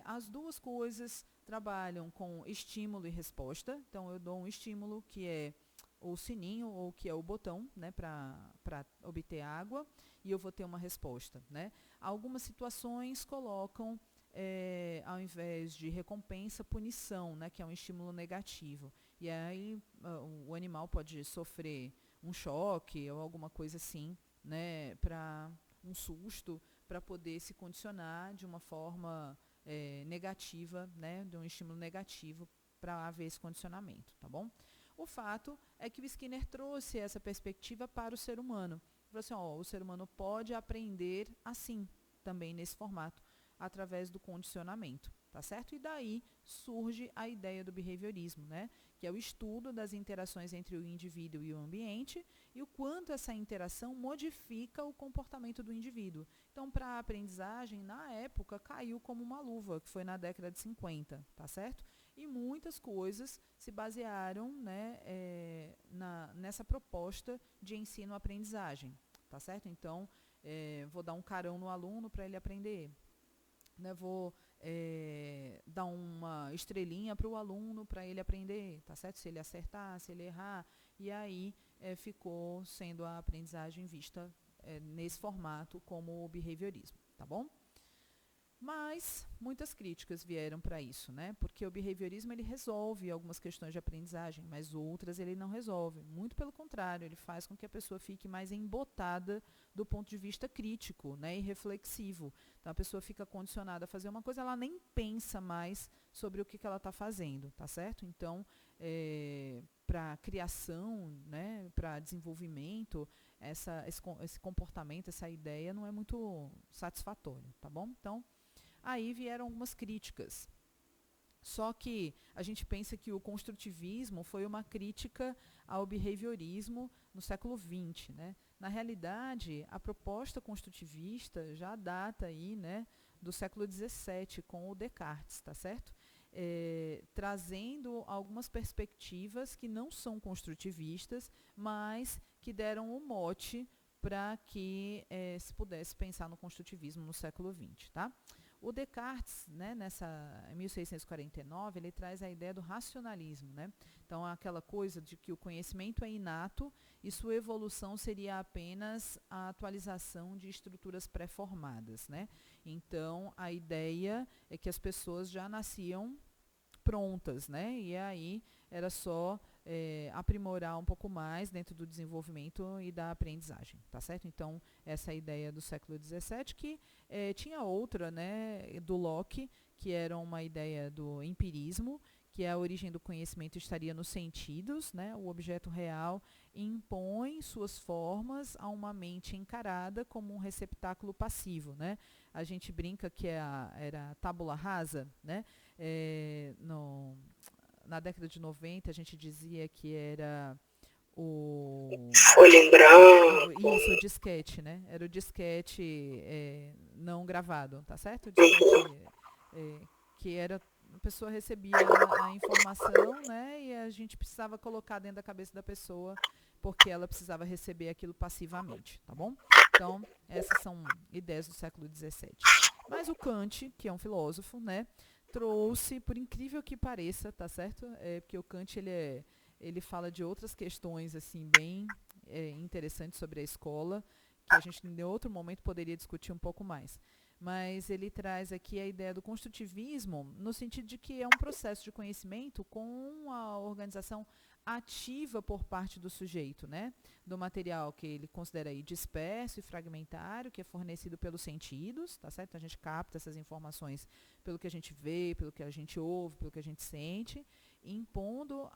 as duas coisas trabalham com estímulo e resposta. Então, eu dou um estímulo que é o sininho ou que é o botão, né, para obter água, e eu vou ter uma resposta, né? Algumas situações colocam, ao invés de recompensa, punição, né, que é um estímulo negativo. E aí o animal pode sofrer um choque ou alguma coisa assim, né, para um susto, para poder se condicionar de uma forma negativa, né, de um estímulo negativo para haver esse condicionamento, tá bom? O fato é que o Skinner trouxe essa perspectiva para o ser humano. Ele falou assim, o ser humano pode aprender assim, também nesse formato, através do condicionamento, tá certo? E daí surge a ideia do behaviorismo, né? Que é o estudo das interações entre o indivíduo e o ambiente e o quanto essa interação modifica o comportamento do indivíduo. Então, para a aprendizagem, na época, caiu como uma luva, que foi na década de 50, tá certo? E muitas coisas se basearam, né, nessa proposta de ensino-aprendizagem, tá certo? Então, vou dar um carão no aluno para ele aprender, né? Vou dar uma estrelinha para o aluno para ele aprender, tá certo? Se ele acertar, se ele errar, e aí ficou sendo a aprendizagem vista nesse formato como o behaviorismo, tá bom? Mas muitas críticas vieram para isso, né? Porque o behaviorismo ele resolve algumas questões de aprendizagem, mas outras ele não resolve. Muito pelo contrário, ele faz com que a pessoa fique mais embotada do ponto de vista crítico, né? E reflexivo. Então a pessoa fica condicionada a fazer uma coisa, ela nem pensa mais sobre o que ela está fazendo, tá certo? Então, para criação, né? Para desenvolvimento, esse comportamento, essa ideia não é muito satisfatório, tá bom? Então, aí vieram algumas críticas. Só que a gente pensa que o construtivismo foi uma crítica ao behaviorismo no século XX, né? Na realidade, a proposta construtivista já data aí, né, do século XVII, com o Descartes, tá certo? Trazendo algumas perspectivas que não são construtivistas, mas que deram o mote para que se pudesse pensar no construtivismo no século XX, tá? O Descartes, né, em 1649, ele traz a ideia do racionalismo, né? Então, aquela coisa de que o conhecimento é inato e sua evolução seria apenas a atualização de estruturas pré-formadas, né? Então, a ideia é que as pessoas já nasciam prontas, né? E aí era só aprimorar um pouco mais dentro do desenvolvimento e da aprendizagem, tá certo? Então, essa é a ideia do século XVII, que tinha outra, né, do Locke, que era uma ideia do empirismo, que a origem do conhecimento estaria nos sentidos, né? O objeto real impõe suas formas a uma mente encarada como um receptáculo passivo, né? A gente brinca que era tábula rasa, né? Na década de 90, a gente dizia que era folha em branco. Isso, o disquete, né? Era o disquete não gravado, tá certo? O disquete que era... A pessoa recebia a informação, né? E a gente precisava colocar dentro da cabeça da pessoa, porque ela precisava receber aquilo passivamente, tá bom? Então, essas são ideias do século XVII. Mas o Kant, que é um filósofo, né? Trouxe, por incrível que pareça, tá certo? Porque o Kant, ele fala de outras questões, assim, bem interessantes sobre a escola, que a gente, em outro momento, poderia discutir um pouco mais. Mas ele traz aqui a ideia do construtivismo no sentido de que é um processo de conhecimento com a organização ativa por parte do sujeito, né? Do material que ele considera aí disperso e fragmentário, que é fornecido pelos sentidos, tá certo? A gente capta essas informações pelo que a gente vê, pelo que a gente ouve, pelo que a gente sente, impondo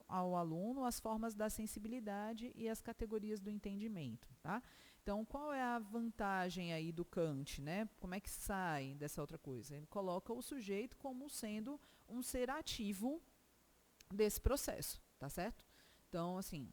ao aluno as formas da sensibilidade e as categorias do entendimento, tá? Então, qual é a vantagem aí do Kant, né? Como é que sai dessa outra coisa? Ele coloca o sujeito como sendo um ser ativo desse processo, tá certo? Então, assim,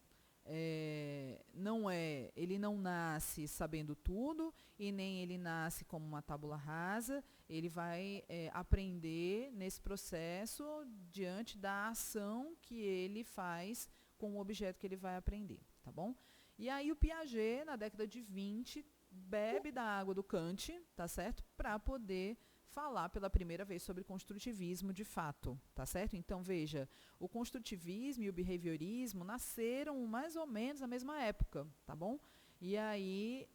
ele não nasce sabendo tudo e nem ele nasce como uma tábula rasa, ele vai aprender nesse processo diante da ação que ele faz com o objeto que ele vai aprender, tá bom? E aí o Piaget, na década de 20, bebe da água do Kant, tá certo? Para poder falar pela primeira vez sobre construtivismo de fato, tá certo? Então, veja, o construtivismo e o behaviorismo nasceram mais ou menos na mesma época, tá bom? E aí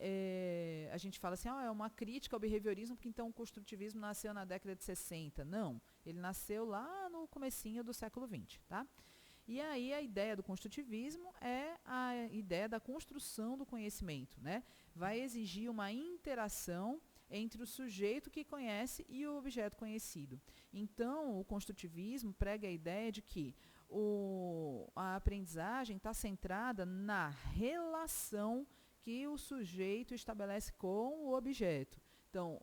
a gente fala assim, é uma crítica ao behaviorismo, porque então o construtivismo nasceu na década de 60. Não, ele nasceu lá no comecinho do século 20, tá? E aí a ideia do construtivismo é a ideia da construção do conhecimento, né? Vai exigir uma interação entre o sujeito que conhece e o objeto conhecido. Então, o construtivismo prega a ideia de que a aprendizagem está centrada na relação que o sujeito estabelece com o objeto. Então,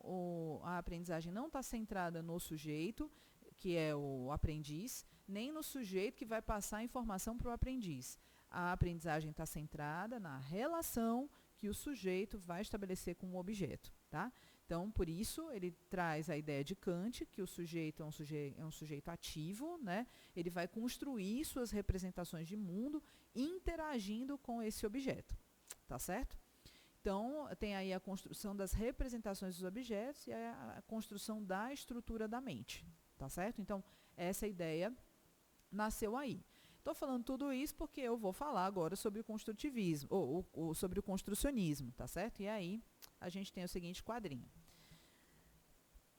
a aprendizagem não está centrada no sujeito, que é o aprendiz, nem no sujeito que vai passar a informação para o aprendiz. A aprendizagem está centrada na relação que o sujeito vai estabelecer com o objeto, tá? Então, por isso, ele traz a ideia de Kant, que o sujeito é um sujeito ativo, né? Ele vai construir suas representações de mundo interagindo com esse objeto, tá certo? Então, tem aí a construção das representações dos objetos e a construção da estrutura da mente, tá certo? Então, essa ideia nasceu aí. Estou falando tudo isso porque eu vou falar agora sobre o construtivismo, ou sobre o construcionismo, tá certo? E aí a gente tem o seguinte quadrinho.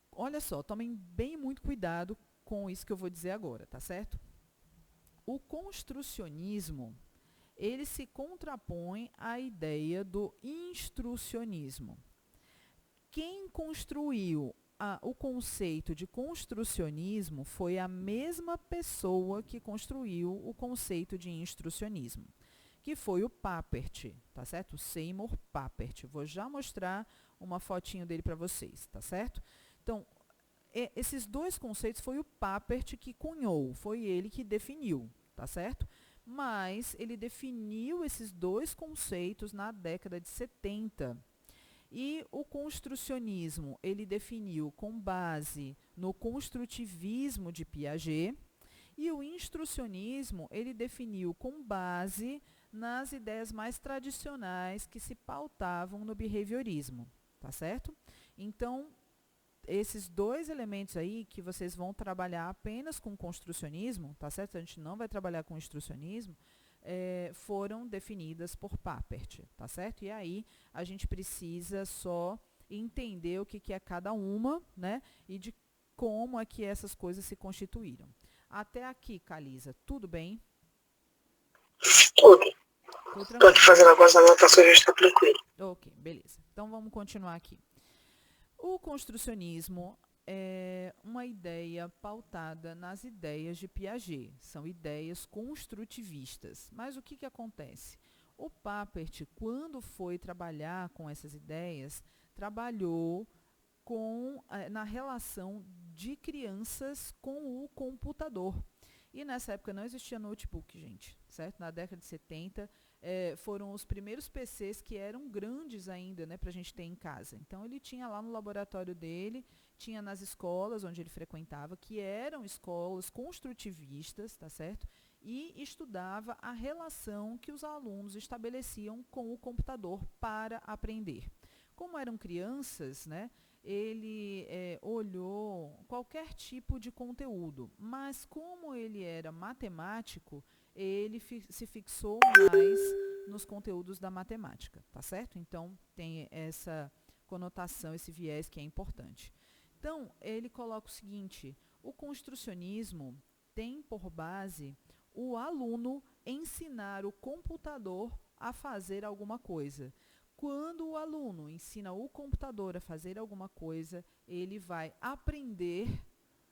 Olha só, tomem bem muito cuidado com isso que eu vou dizer agora, tá certo? O construcionismo, ele se contrapõe à ideia do instrucionismo. Quem construiu o conceito de construcionismo foi a mesma pessoa que construiu o conceito de instrucionismo, que foi o Papert, tá certo? O Seymour Papert. Vou já mostrar uma fotinho dele para vocês, tá certo? Então, esses dois conceitos foi o Papert que cunhou, foi ele que definiu, tá certo? Mas ele definiu esses dois conceitos na década de 70. E o construcionismo, ele definiu com base no construtivismo de Piaget, e o instrucionismo, ele definiu com base nas ideias mais tradicionais que se pautavam no behaviorismo, tá certo? Então, esses dois elementos aí que vocês vão trabalhar apenas com construcionismo, tá certo? A gente não vai trabalhar com instrucionismo, foram definidas por Papert, tá certo? E aí a gente precisa só entender o que é cada uma, né? E de como é que essas coisas se constituíram. Até aqui, Calisa, tudo bem? Tudo. Tudo Estou aqui fazendo algumas anotações, já está tranquilo. Ok, beleza. Então vamos continuar aqui. O construcionismo é uma ideia pautada nas ideias de Piaget. São ideias construtivistas. Mas o que acontece? O Papert, quando foi trabalhar com essas ideias, trabalhou na relação de crianças com o computador. E nessa época não existia notebook, gente, certo? Na década de 70, foram os primeiros PCs que eram grandes ainda, né, para a gente ter em casa. Então, ele tinha lá no laboratório dele, tinha nas escolas onde ele frequentava, que eram escolas construtivistas, tá certo? E estudava a relação que os alunos estabeleciam com o computador para aprender. Como eram crianças, né, ele olhou qualquer tipo de conteúdo, mas como ele era matemático, ele se fixou mais nos conteúdos da matemática, tá certo? Então, tem essa conotação, esse viés que é importante. Então, ele coloca o seguinte: o construcionismo tem por base o aluno ensinar o computador a fazer alguma coisa. Quando o aluno ensina o computador a fazer alguma coisa, ele vai aprender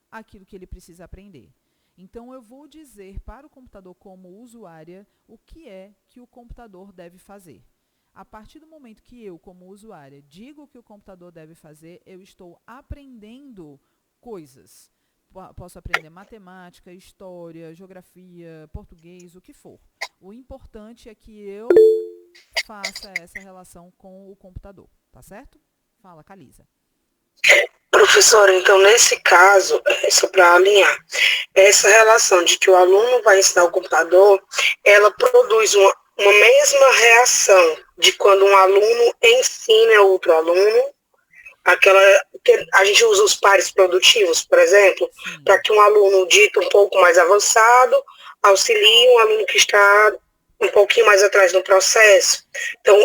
aquilo que ele precisa aprender. Então, eu vou dizer para o computador como usuária o que é que o computador deve fazer. A partir do momento que eu, como usuária, digo o que o computador deve fazer, eu estou aprendendo coisas. Posso aprender matemática, história, geografia, português, o que for. O importante é que eu faça essa relação com o computador, tá certo? Fala, Calisa. Professora, então nesse caso, só para alinhar, essa relação de que o aluno vai ensinar o computador, ela produz uma mesma reação de quando um aluno ensina outro aluno, aquela que a gente usa os pares produtivos, por exemplo, para que um aluno dito um pouco mais avançado auxilie um aluno que está um pouquinho mais atrás no processo. Então,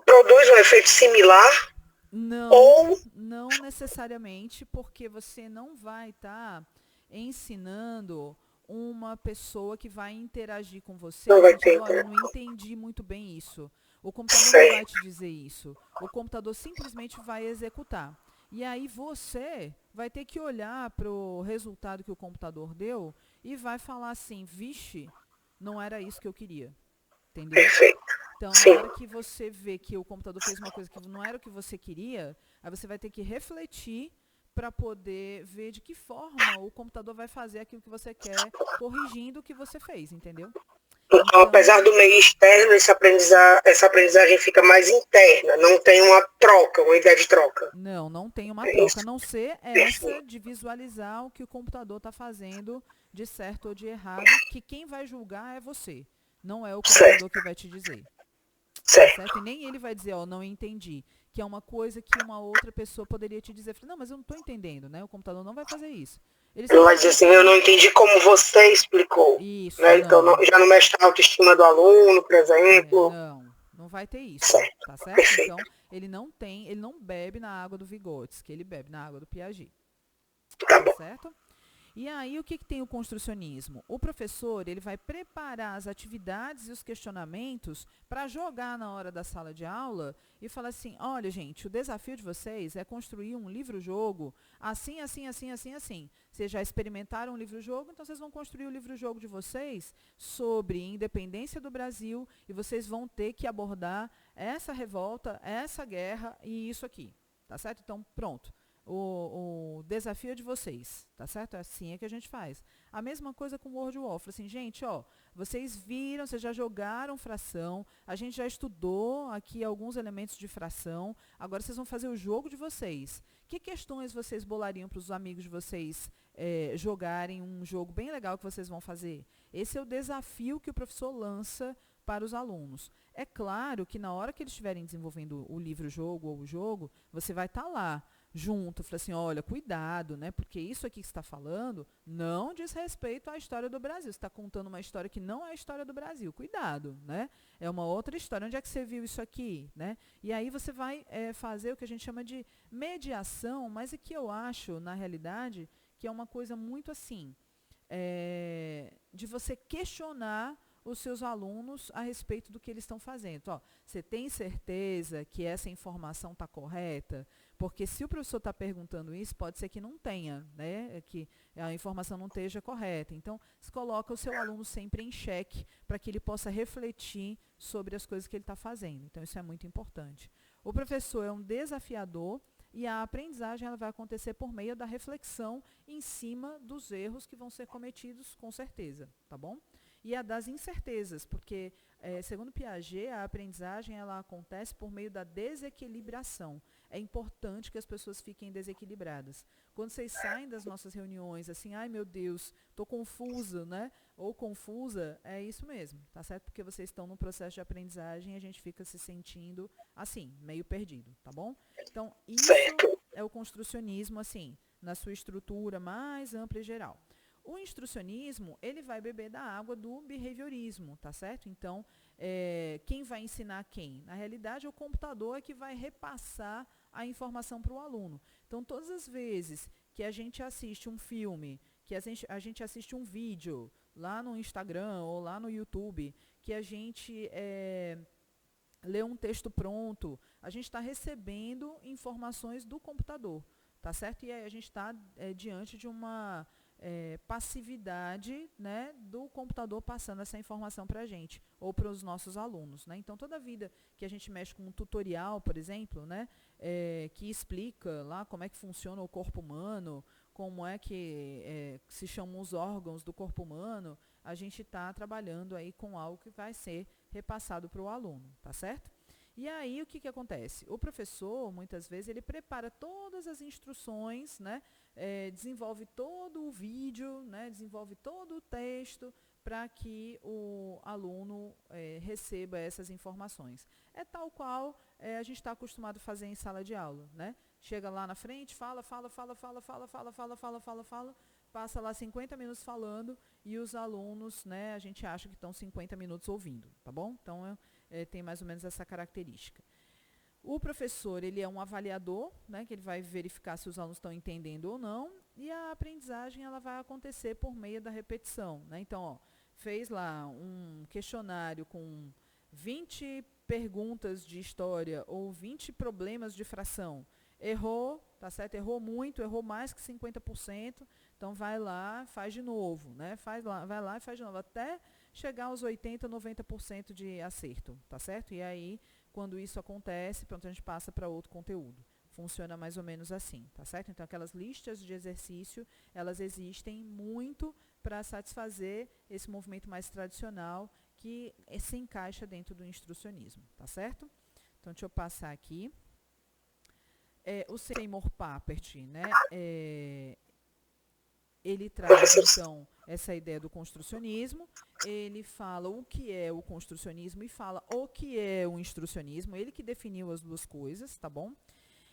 produz um efeito similar? Não necessariamente, porque você não vai estar ensinando uma pessoa que vai interagir com você. Não vai ter. Olha, eu não entendi muito bem isso. O computador não vai te dizer isso. O computador simplesmente vai executar. E aí você vai ter que olhar para o resultado que o computador deu e vai falar assim: vixe, não era isso que eu queria. Entendeu? Perfeito. Então, Sim. na hora que você vê que o computador fez uma coisa que não era o que você queria, aí você vai ter que refletir para poder ver de que forma o computador vai fazer aquilo que você quer, corrigindo o que você fez, entendeu? Então, apesar do meio externo, essa aprendizagem fica mais interna, não tem uma troca, uma ideia de troca. Não tem uma troca, a não ser essa de visualizar o que o computador está fazendo de certo ou de errado, que quem vai julgar é você, não é o computador que vai te dizer. Certo? E nem ele vai dizer, não entendi, que é uma coisa que uma outra pessoa poderia te dizer, não, mas eu não estou entendendo, né? O computador não vai fazer isso. Ele vai dizer assim, eu não entendi como você explicou. Isso, né? Então já não mexe a autoestima do aluno, por exemplo. Não vai ter isso. Certo. Tá certo? Perfeito. Então, ele não bebe na água do Vygotsky, ele bebe na água do Piaget. Tá bom. Certo? E aí, o que tem o construcionismo? O professor, ele vai preparar as atividades e os questionamentos para jogar na hora da sala de aula e falar assim, olha, gente, o desafio de vocês é construir um livro-jogo assim, assim, assim, assim, assim. Vocês já experimentaram um livro-jogo, então vocês vão construir o livro-jogo de vocês sobre independência do Brasil e vocês vão ter que abordar essa revolta, essa guerra e isso aqui. Tá certo? Então, pronto. O desafio é de vocês, tá certo? Assim é que a gente faz. A mesma coisa com o Word Wall. Assim, gente, ó, vocês viram, vocês já jogaram fração, a gente já estudou aqui alguns elementos de fração, agora vocês vão fazer o jogo de vocês. Que questões vocês bolariam para os amigos de vocês jogarem um jogo bem legal que vocês vão fazer? Esse é o desafio que o professor lança para os alunos. É claro que na hora que eles estiverem desenvolvendo o livro-jogo ou o jogo, você vai estar lá junto, fala assim, olha, cuidado, né? Porque isso aqui que você está falando não diz respeito à história do Brasil. Você está contando uma história que não é a história do Brasil. Cuidado, né? É uma outra história. Onde é que você viu isso aqui, né? E aí você vai fazer o que a gente chama de mediação, mas é que eu acho, na realidade, que é uma coisa muito assim, de você questionar os seus alunos a respeito do que eles estão fazendo. Ó, você tem certeza que essa informação está correta? Porque se o professor está perguntando isso, pode ser que não tenha, né? Que a informação não esteja correta. Então, você coloca o seu aluno sempre em xeque para que ele possa refletir sobre as coisas que ele está fazendo. Então, isso é muito importante. O professor é um desafiador e a aprendizagem ela vai acontecer por meio da reflexão em cima dos erros que vão ser cometidos, com certeza, tá bom? E a das incertezas, porque, segundo Piaget, a aprendizagem ela acontece por meio da desequilibração. É importante que as pessoas fiquem desequilibradas. Quando vocês saem das nossas reuniões, assim, ai meu Deus, estou confusa, né? Ou confusa, é isso mesmo, tá certo? Porque vocês estão no processo de aprendizagem e a gente fica se sentindo, assim, meio perdido, tá bom? Então, isso é o construcionismo, assim, na sua estrutura mais ampla e geral. O instrucionismo, ele vai beber da água do behaviorismo, tá certo? Então, quem vai ensinar quem? Na realidade, é o computador que vai repassar a informação para o aluno. Então, todas as vezes que a gente assiste um filme, que a gente assiste um vídeo lá no Instagram ou lá no YouTube, que a gente lê um texto pronto, a gente está recebendo informações do computador, tá certo? E aí a gente está diante de uma passividade, né, do computador passando essa informação para a gente ou para os nossos alunos, né? Então, toda vida que a gente mexe com um tutorial, por exemplo, né, que explica lá como é que funciona o corpo humano, como é que se chamam os órgãos do corpo humano, a gente está trabalhando aí com algo que vai ser repassado para o aluno, tá certo? E aí, o que acontece? O professor, muitas vezes, ele prepara todas as instruções, né, desenvolve todo o vídeo, né, desenvolve todo o texto para que o aluno receba essas informações. É tal qual a gente está acostumado a fazer em sala de aula, né? Chega lá na frente, fala, passa lá 50 minutos falando e os alunos, né, a gente acha que estão 50 minutos ouvindo, tá bom? Então, tem mais ou menos essa característica. O professor, ele é um avaliador, né, que ele vai verificar se os alunos estão entendendo ou não, e a aprendizagem ela vai acontecer por meio da repetição, né? Então, ó, fez lá um questionário com 20 perguntas de história ou 20 problemas de fração. Errou, tá certo? Errou muito, errou mais que 50%, então vai lá, faz de novo, né? Vai lá e faz de novo, até chegar aos 80%, 90% de acerto, tá certo? E aí, quando isso acontece, pronto, a gente passa para outro conteúdo. Funciona mais ou menos assim, tá certo? Então, aquelas listas de exercício, elas existem muito para satisfazer esse movimento mais tradicional que se encaixa dentro do instrucionismo, tá certo? Então, deixa eu passar aqui. O Seymour Papert, né? Ele traz, então, essa ideia do construcionismo, ele fala o que é o construcionismo e fala o que é o instrucionismo, ele que definiu as duas coisas, tá bom?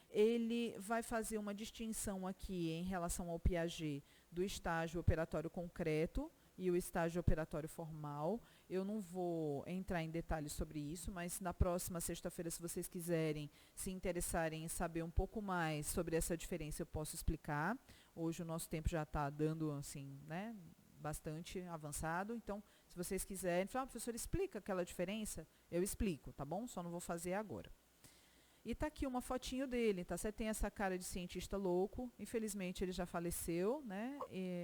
Ele vai fazer uma distinção aqui em relação ao Piaget do estágio operatório concreto e o estágio operatório formal. Eu não vou entrar em detalhes sobre isso, mas na próxima sexta-feira, se vocês quiserem, se interessarem em saber um pouco mais sobre essa diferença, eu posso explicar. Hoje o nosso tempo já está dando, assim, né, bastante avançado. Então, se vocês quiserem, falar, professor, explica aquela diferença, eu explico, tá bom? Só não vou fazer agora. E tá aqui uma fotinho dele, tá certo? Tem essa cara de cientista louco, infelizmente ele já faleceu, né?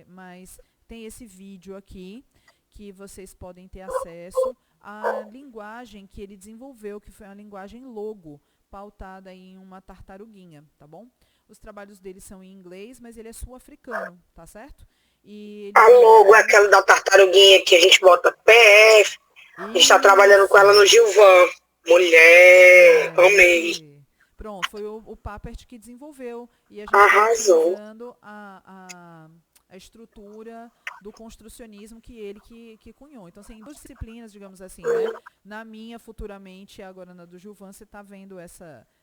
Mas tem esse vídeo aqui que vocês podem ter acesso à linguagem que ele desenvolveu, que foi uma linguagem logo, pautada em uma tartaruguinha, tá bom? Os trabalhos dele são em inglês, mas ele é sul-africano, tá certo? E a logo é aquela da tartaruguinha que a gente bota PF, a gente está trabalhando com ela no Gilvan. Mulher, amei. Pronto, foi o Papert que desenvolveu. E a gente Arrasou. está utilizando a estrutura do construcionismo que ele que cunhou. Então, assim, duas disciplinas, digamos assim, né? Na minha, futuramente, agora na do Gilvan, você está vendo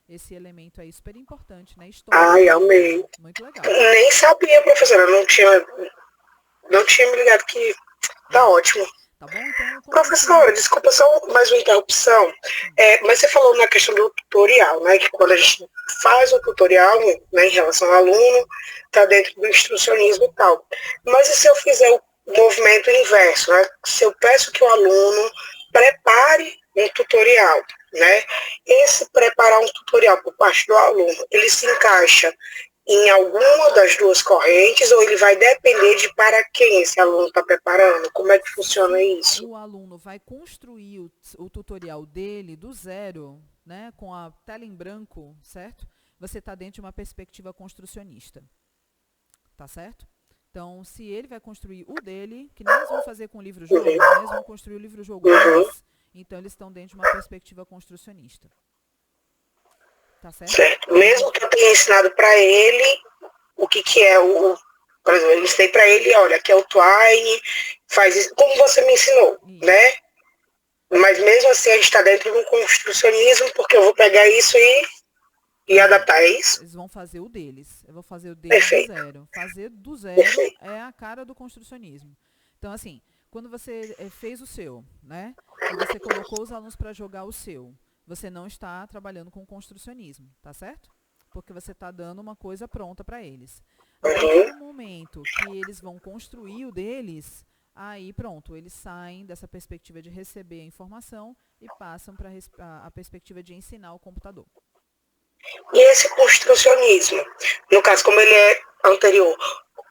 esse elemento aí super importante, né? História. Ai, amei. Muito legal. Nem sabia, professora, não tinha me ligado que tá ótimo. Tá bom? Então, professora, desculpa só mais uma interrupção, mas você falou na questão do tutorial, né, que quando a gente faz o tutorial, né, em relação ao aluno, está dentro do instrucionismo e tal. Mas e se eu fizer o movimento inverso, né, se eu peço que o aluno prepare um tutorial, né, esse preparar um tutorial por parte do aluno, ele se encaixa em alguma das duas correntes ou ele vai depender de para quem esse aluno está preparando? Como é que funciona isso? O aluno vai construir o tutorial dele do zero, né, com a tela em branco, certo? Você está dentro de uma perspectiva construcionista, tá certo? Então, se ele vai construir o dele, que nem eles vão fazer com o livro-jogo, né, eles vão construir o livro-jogo deles, então eles estão dentro de uma perspectiva construcionista. Tá certo? Certo. Mesmo que eu tenha ensinado para ele o que é por exemplo, eu ensinei para ele, olha, aqui é o Twine, faz isso, como você me ensinou, né? Mas mesmo assim a gente está dentro de um construcionismo, porque eu vou pegar isso e adaptar, é isso? Eles vão fazer o deles. Eu vou fazer o deles do zero. Fazer do zero é a cara do construcionismo. Então, assim, quando você fez o seu, né? E você colocou os alunos para jogar o seu, você não está trabalhando com construcionismo, tá certo? Porque você está dando uma coisa pronta para eles. A partir do momento que eles vão construir o deles, aí pronto, eles saem dessa perspectiva de receber a informação e passam para a perspectiva de ensinar o computador. E esse construcionismo, no caso, como ele é anterior,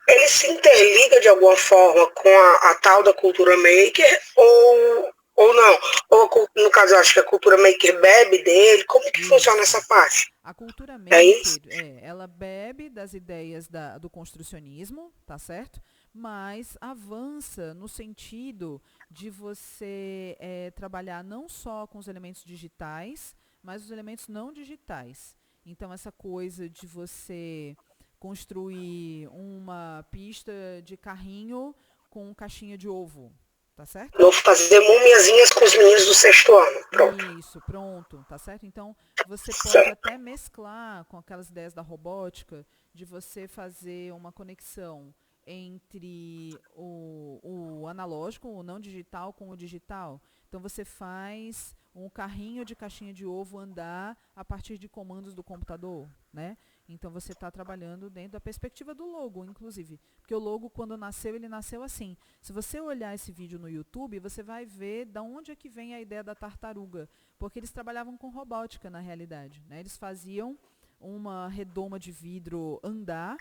ele se interliga de alguma forma com a tal da cultura maker ou não? Ou, no caso, eu acho que a cultura maker bebe dele. Como que funciona essa parte? A cultura maker, ela bebe das ideias do construcionismo, tá certo? Mas avança no sentido de você trabalhar não só com os elementos digitais, mas os elementos não digitais. Então, essa coisa de você construir uma pista de carrinho com caixinha de ovo, tá certo? Vou fazer mumiazinhas com os meninos do 6º ano. Pronto. Isso, pronto, tá certo? Então, você pode até mesclar com aquelas ideias da robótica, de você fazer uma conexão entre o analógico, o não digital, com o digital. Então, você faz um carrinho de caixinha de ovo andar a partir de comandos do computador, né? Então, você está trabalhando dentro da perspectiva do logo, inclusive. Porque o logo, quando nasceu, ele nasceu assim. Se você olhar esse vídeo no YouTube, você vai ver de onde é que vem a ideia da tartaruga. Porque eles trabalhavam com robótica, na realidade, né? Eles faziam uma redoma de vidro andar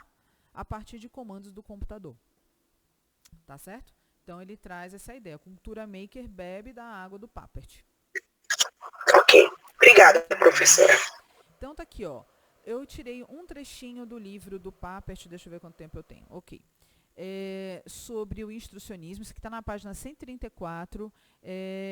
a partir de comandos do computador. Tá certo? Então, ele traz essa ideia. A cultura maker bebe da água do Papert. Ok. Obrigada, professora. Então, tá aqui, ó. Eu tirei um trechinho do livro do Papert, deixa eu ver quanto tempo eu tenho. Ok. Sobre o instrucionismo, isso que está na página 134.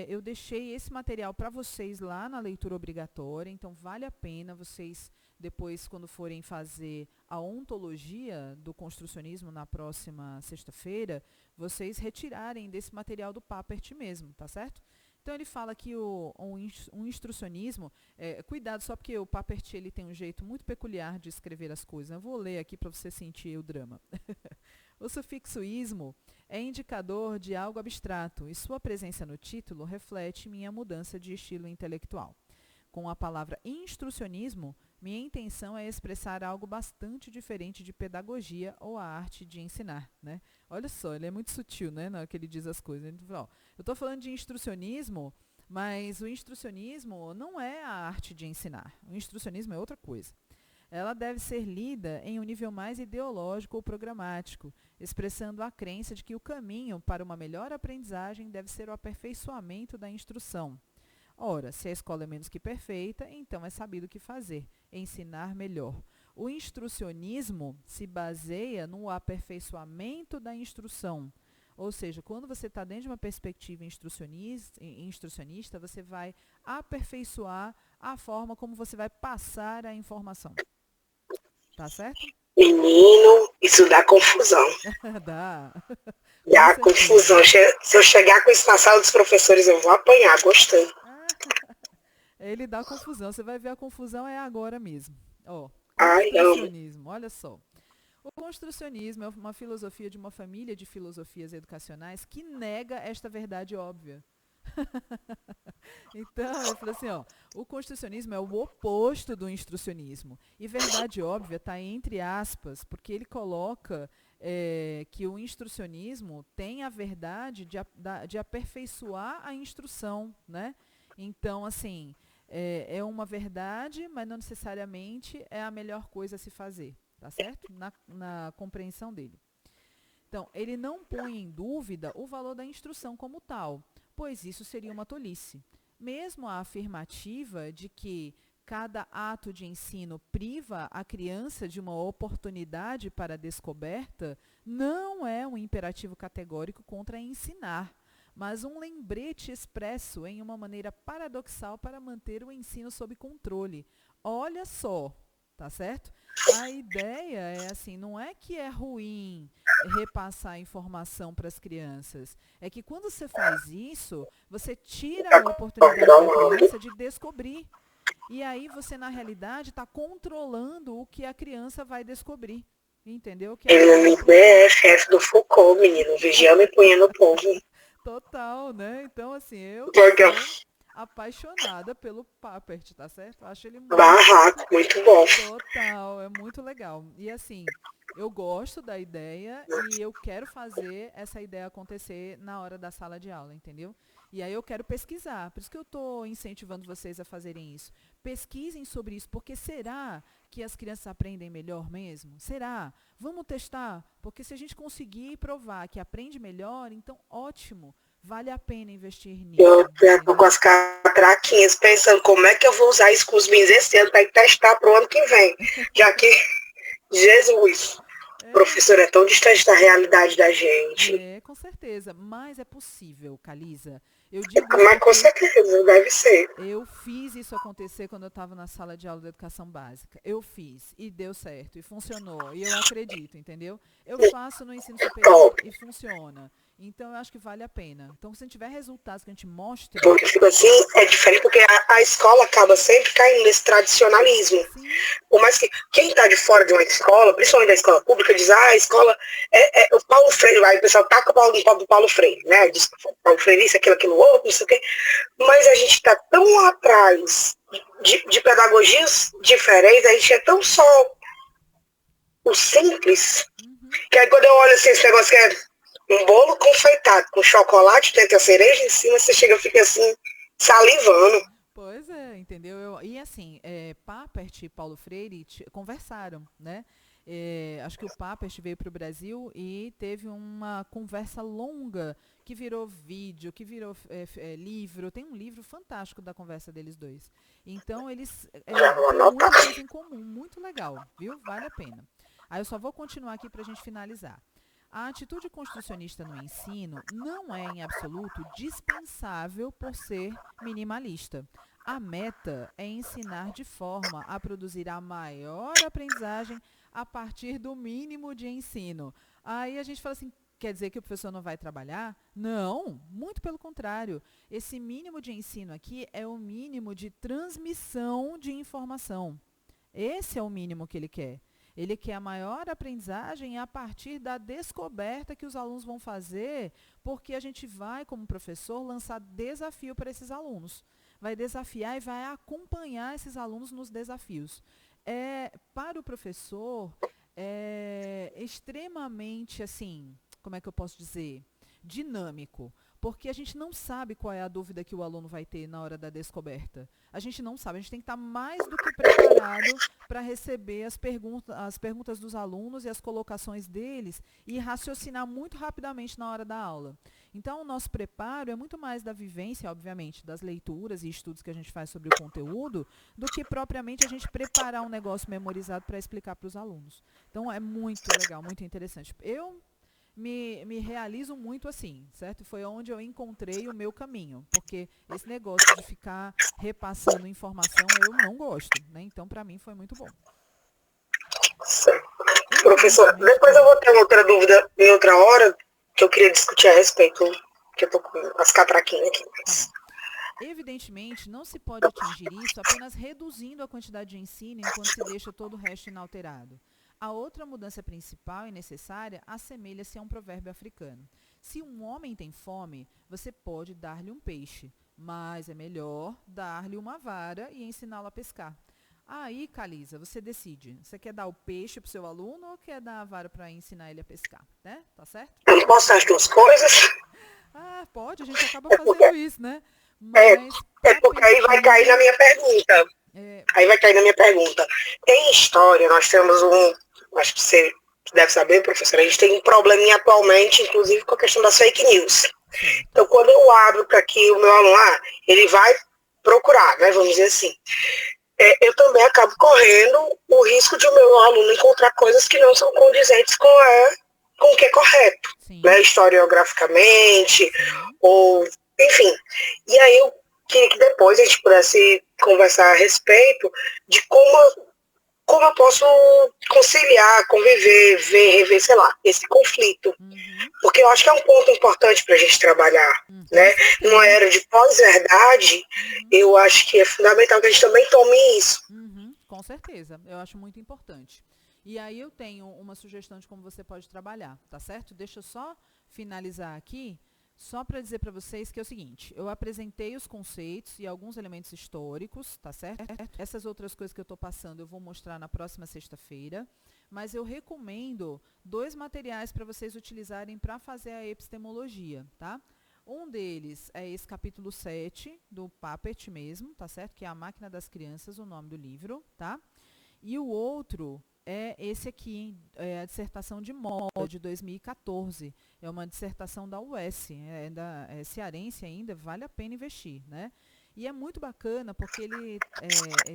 Eu deixei esse material para vocês lá na leitura obrigatória, então vale a pena vocês, depois, quando forem fazer a ontologia do construcionismo na próxima sexta-feira, vocês retirarem desse material do Papert mesmo, tá certo? Então, ele fala que um instrucionismo, cuidado só porque o Papert ele tem um jeito muito peculiar de escrever as coisas. Eu vou ler aqui para você sentir o drama. O sufixo ismo é indicador de algo abstrato e sua presença no título reflete minha mudança de estilo intelectual. Com a palavra instrucionismo, minha intenção é expressar algo bastante diferente de pedagogia ou a arte de ensinar, né? Olha só, ele é muito sutil, né, na hora que ele diz as coisas. Ele fala, ó, eu estou falando de instrucionismo, mas o instrucionismo não é a arte de ensinar. O instrucionismo é outra coisa. Ela deve ser lida em um nível mais ideológico ou programático, expressando a crença de que o caminho para uma melhor aprendizagem deve ser o aperfeiçoamento da instrução. Ora, se a escola é menos que perfeita, então é sabido o que fazer, ensinar melhor. O instrucionismo se baseia no aperfeiçoamento da instrução. Ou seja, quando você está dentro de uma perspectiva instrucionista, você vai aperfeiçoar a forma como você vai passar a informação. Tá certo? Menino, isso dá confusão. Dá. Dá confusão. Se eu chegar com isso na sala dos professores, eu vou apanhar. Gostei. Ele dá confusão. Você vai ver a confusão é agora mesmo. Ó, construcionismo. Olha só. O construcionismo é uma filosofia de uma família de filosofias educacionais que nega esta verdade óbvia. Então, eu falei assim, ó, o construcionismo é o oposto do instrucionismo. E verdade óbvia está entre aspas, porque ele coloca que o instrucionismo tem a verdade de aperfeiçoar a instrução, né? Então, assim, é uma verdade, mas não necessariamente é a melhor coisa a se fazer, tá certo? Na compreensão dele. Então, ele não põe em dúvida o valor da instrução como tal, pois isso seria uma tolice. Mesmo a afirmativa de que cada ato de ensino priva a criança de uma oportunidade para a descoberta não é um imperativo categórico contra ensinar, mas um lembrete expresso em uma maneira paradoxal para manter o ensino sob controle. Olha só, tá certo? A ideia é assim, não é que é ruim repassar informação para as crianças. É que quando você faz isso, você tira a oportunidade da criança de descobrir. E aí você, na realidade, está controlando o que a criança vai descobrir. Entendeu? Que Ele é chefe do Foucault, menino, vigiando e punhando o povo. Total, né? Então, assim, eu sou apaixonada pelo Papert, tá certo? Acho ele muito muito bom. Total, é muito legal. E assim, eu gosto da ideia e eu quero fazer essa ideia acontecer na hora da sala de aula, entendeu? E aí eu quero pesquisar, por isso que eu estou incentivando vocês a fazerem isso. Pesquisem sobre isso, porque será que as crianças aprendem melhor mesmo? Será? Vamos testar? Porque se a gente conseguir provar que aprende melhor, então ótimo. Vale a pena investir nisso. Eu tô com as catraquinhas pensando como é que eu vou usar isso com os meus esse ano para testar para o ano que vem. Já que, Jesus, o professor é tão distante da realidade da gente. Com certeza. Mas é possível, Calisa. Mas com certeza, deve ser. Eu fiz isso acontecer quando eu estava na sala de aula de educação básica. Eu fiz e deu certo e funcionou. E eu acredito, entendeu? Eu faço no ensino superior e funciona. Então, eu acho que vale a pena. Então, se a gente tiver resultados que a gente mostre... Porque, tipo assim, é diferente porque a escola acaba sempre caindo nesse tradicionalismo. Sim. Por mais que quem está de fora de uma escola, principalmente da escola pública, diz, a escola é o Paulo Freire, aí o pessoal taca o pau do Paulo Freire, né? Diz Paulo Freire, isso, aquilo outro, não sei o quê. Mas a gente está tão atrás de pedagogias diferentes, a gente é tão só o simples, que aí quando eu olho assim, esse negócio que é um bolo confeitado com chocolate, tem a cereja em cima, você chega e fica assim, salivando. Pois é, entendeu? E assim, Papert e Paulo Freire conversaram, né? Acho que o Papert veio para o Brasil e teve uma conversa longa que virou vídeo, que virou livro. Tem um livro fantástico da conversa deles dois. Então, eles têm muita coisa em comum, muito legal, viu? Vale a pena. Aí eu só vou continuar aqui para a gente finalizar. A atitude construcionista no ensino não é, em absoluto, dispensável por ser minimalista. A meta é ensinar de forma a produzir a maior aprendizagem a partir do mínimo de ensino. Aí a gente fala assim, quer dizer que o professor não vai trabalhar? Não, muito pelo contrário. Esse mínimo de ensino aqui é o mínimo de transmissão de informação. Esse é o mínimo que ele quer. Ele quer a maior aprendizagem a partir da descoberta que os alunos vão fazer, porque a gente vai, como professor, lançar desafio para esses alunos. Vai desafiar e vai acompanhar esses alunos nos desafios. Para o professor, é extremamente, assim, como é que eu posso dizer? Dinâmico, porque a gente não sabe qual é a dúvida que o aluno vai ter na hora da descoberta. A gente não sabe, a gente tem que estar mais do que preparado para receber as perguntas dos alunos e as colocações deles e raciocinar muito rapidamente na hora da aula. Então, o nosso preparo é muito mais da vivência, obviamente, das leituras e estudos que a gente faz sobre o conteúdo, do que propriamente a gente preparar um negócio memorizado para explicar para os alunos. Então, é muito legal, muito interessante. Eu me realizo muito assim, certo? Foi onde eu encontrei o meu caminho, porque esse negócio de ficar repassando informação eu não gosto, né? Então, para mim, foi muito bom. Certo. Professora, depois eu vou ter outra dúvida em outra hora, que eu queria discutir a respeito, que eu tô com as catraquinhas aqui. Tá. Evidentemente, não se pode atingir isso apenas reduzindo a quantidade de ensino enquanto se deixa todo o resto inalterado. A outra mudança principal e necessária assemelha-se a um provérbio africano. Se um homem tem fome, você pode dar-lhe um peixe, mas é melhor dar-lhe uma vara e ensiná-lo a pescar. Aí, Calisa, você decide. Você quer dar o peixe para o seu aluno ou quer dar a vara para ensinar ele a pescar? Né? Tá certo? Eu não posso as duas coisas? Pode, a gente acaba fazendo isso, né? Mas porque aí vai cair na minha pergunta. Aí vai cair na minha pergunta. Em história, nós temos acho que você deve saber, professora, a gente tem um probleminha atualmente, inclusive com a questão das fake news. Então, quando eu abro para que o meu aluno, ele vai procurar, né, vamos dizer assim, eu também acabo correndo o risco de o meu aluno encontrar coisas que não são condizentes com o que é correto, né, historiograficamente, ou, enfim. E aí eu queria que depois a gente pudesse conversar a respeito de como eu posso conciliar, conviver, rever, sei lá, esse conflito. Porque eu acho que é um ponto importante para a gente trabalhar, né? Numa era de pós-verdade, eu acho que é fundamental que a gente também tome isso. Com certeza, eu acho muito importante. E aí eu tenho uma sugestão de como você pode trabalhar, tá certo? Deixa eu só finalizar aqui, só para dizer para vocês que é o seguinte, eu apresentei os conceitos e alguns elementos históricos, tá certo? Essas outras coisas que eu estou passando eu vou mostrar na próxima sexta-feira, mas eu recomendo 2 materiais para vocês utilizarem para fazer a epistemologia, tá? Um deles é esse capítulo 7 do Papert mesmo, tá certo? Que é A Máquina das Crianças, o nome do livro, tá? E o outro é esse aqui, a dissertação de moda de 2014. É uma dissertação da UES, é cearense ainda, vale a pena investir, né? E é muito bacana porque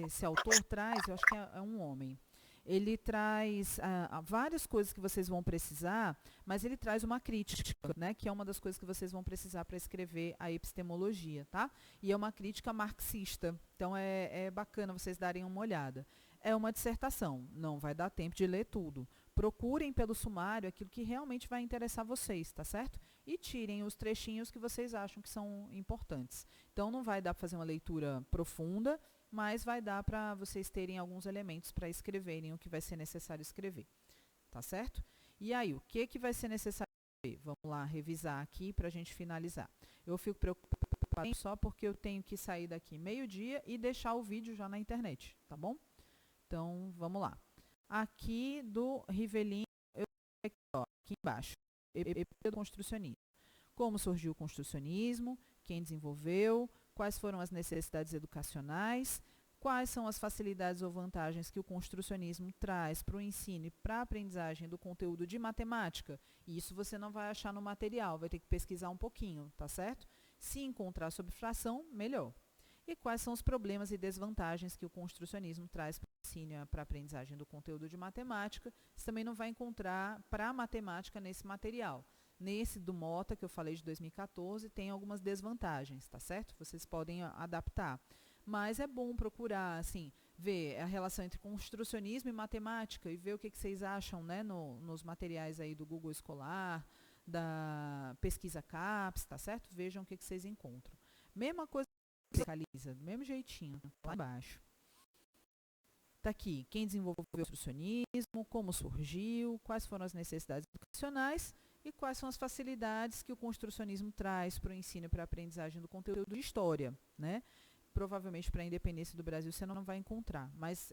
esse autor traz, eu acho que é um homem, ele traz várias coisas que vocês vão precisar, mas ele traz uma crítica, né, que é uma das coisas que vocês vão precisar para escrever a epistemologia, tá? E é uma crítica marxista, então é bacana vocês darem uma olhada. É uma dissertação, não vai dar tempo de ler tudo. Procurem pelo sumário aquilo que realmente vai interessar vocês, tá certo? E tirem os trechinhos que vocês acham que são importantes. Então não vai dar para fazer uma leitura profunda, mas vai dar para vocês terem alguns elementos para escreverem o que vai ser necessário escrever, tá certo? E aí, o que vai ser necessário escrever? Vamos lá, revisar aqui para a gente finalizar. Eu fico preocupada só porque eu tenho que sair daqui meio-dia e deixar o vídeo já na internet, tá bom? Então, vamos lá. Aqui do Rivelin, aqui embaixo, do construcionismo. Como surgiu o construcionismo, quem desenvolveu, quais foram as necessidades educacionais, quais são as facilidades ou vantagens que o construcionismo traz para o ensino e para a aprendizagem do conteúdo de matemática. Isso você não vai achar no material, vai ter que pesquisar um pouquinho, tá certo? Se encontrar sobre fração, melhor. E quais são os problemas e desvantagens que o construcionismo traz para o ensino e para a aprendizagem do conteúdo de matemática. Você também não vai encontrar para a matemática nesse material. Nesse do Mota, que eu falei de 2014, tem algumas desvantagens, tá certo? Vocês podem adaptar. Mas é bom procurar, assim, ver a relação entre construcionismo e matemática e ver o que vocês acham, né, nos materiais aí do Google Escolar, da pesquisa CAPES, tá certo? Vejam o que vocês encontram. Mesma coisa, Calisa, do mesmo jeitinho, lá embaixo. Está aqui, quem desenvolveu o construcionismo, como surgiu, quais foram as necessidades educacionais e quais são as facilidades que o construcionismo traz para o ensino e para a aprendizagem do conteúdo de história, né? Provavelmente para a independência do Brasil você não vai encontrar, mas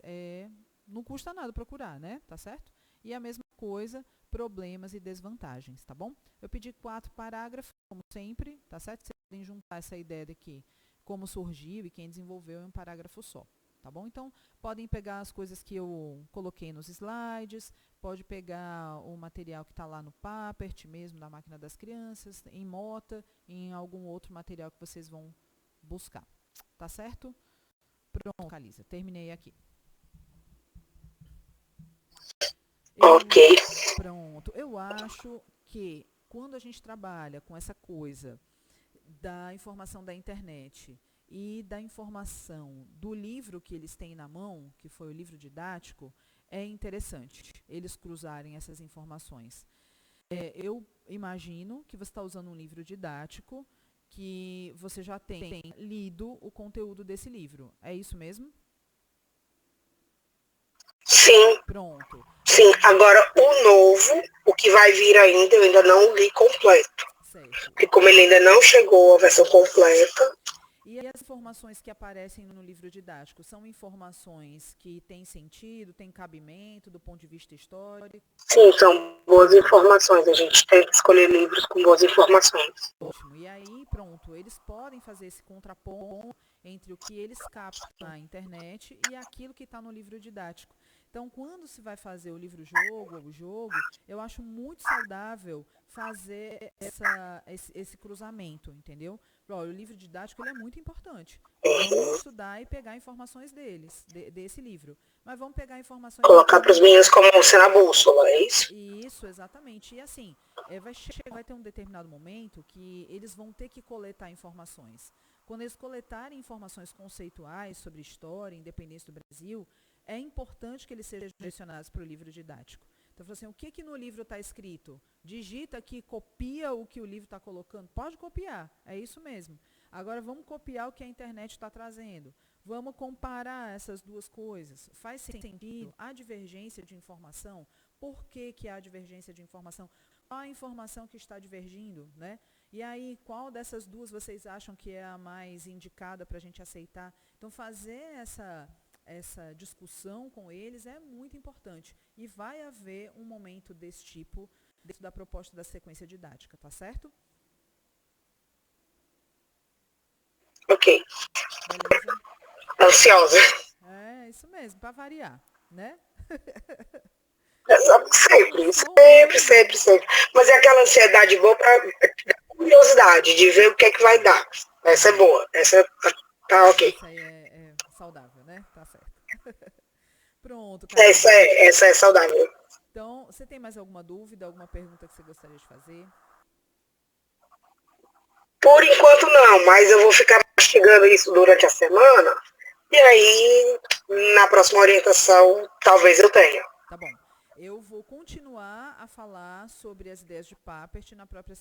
não custa nada procurar, né? Tá certo? E a mesma coisa, problemas e desvantagens, tá bom? Eu pedi 4 parágrafos, como sempre, tá certo? Vocês podem juntar essa ideia daqui, como surgiu e quem desenvolveu em um parágrafo só. Tá bom? Então, podem pegar as coisas que eu coloquei nos slides, pode pegar o material que está lá no Papert mesmo, da Máquina das Crianças, em Mota, em algum outro material que vocês vão buscar. Tá certo? Pronto, Calisa, terminei aqui. Ok. Pronto. Eu acho que quando a gente trabalha com essa coisa da informação da internet e da informação do livro que eles têm na mão, que foi o livro didático, é interessante eles cruzarem essas informações. Eu imagino que você está usando um livro didático, que você já tem lido o conteúdo desse livro. É isso mesmo? Sim. Pronto. Sim, agora o novo, o que vai vir ainda, eu ainda não li completo. Certo. Porque como ele ainda não chegou à versão completa. E as informações que aparecem no livro didático são informações que têm sentido, têm cabimento do ponto de vista histórico? Sim, são boas informações. A gente tem que escolher livros com boas informações. Ótimo. E aí, pronto, eles podem fazer esse contraponto entre o que eles captam na internet e aquilo que está no livro didático. Então, quando se vai fazer o livro-jogo, ou o jogo, eu acho muito saudável fazer esse cruzamento, entendeu? O livro didático ele é muito importante. Vamos estudar e pegar informações desse livro. Mas vamos pegar informações... Colocar para os meninos como sendo a bússola, é isso? Isso, exatamente. E assim, vai ter um determinado momento que eles vão ter que coletar informações. Quando eles coletarem informações conceituais sobre história, independência do Brasil, é importante que eles sejam direcionados para o livro didático. Então, assim, o que no livro está escrito? Digita aqui, copia o que o livro está colocando. Pode copiar, é isso mesmo. Agora, vamos copiar o que a internet está trazendo. Vamos comparar essas duas coisas. Faz sentido? Há divergência de informação? Por que há divergência de informação? Qual a informação que está divergindo, né? E aí, qual dessas duas vocês acham que é a mais indicada para a gente aceitar? Então, fazer essa discussão com eles é muito importante. E vai haver um momento desse tipo dentro da proposta da sequência didática, tá certo? Ok. Beleza? Ansiosa. É, isso mesmo, para variar, né? Sempre. Mas é aquela ansiedade boa para curiosidade de ver o que é que vai dar. Essa é boa. Essa tá ok. Essa aí é saudável, né? Tá certo. Pronto, cara. Essa é saudável. Então, você tem mais alguma dúvida, alguma pergunta que você gostaria de fazer? Por enquanto não, mas eu vou ficar mastigando isso durante a semana. E aí, na próxima orientação, talvez eu tenha. Tá bom. Eu vou continuar a falar sobre as ideias de Papert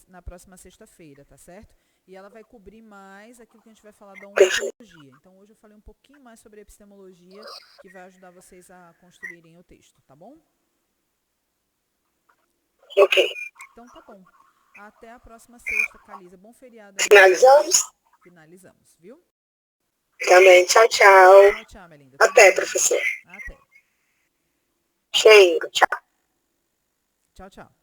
na próxima sexta-feira, tá certo? E ela vai cobrir mais aquilo que a gente vai falar da ontologia. Então, hoje eu falei um pouquinho mais sobre a epistemologia, que vai ajudar vocês a construírem o texto, tá bom? Ok. Então, tá bom. Até a próxima sexta, Calisa. Bom feriado aí. Finalizamos? Finalizamos, viu? Também. Tchau. Tchau, tchau, minha linda. Até, professor. Até. Cheiro. Tchau. Tchau.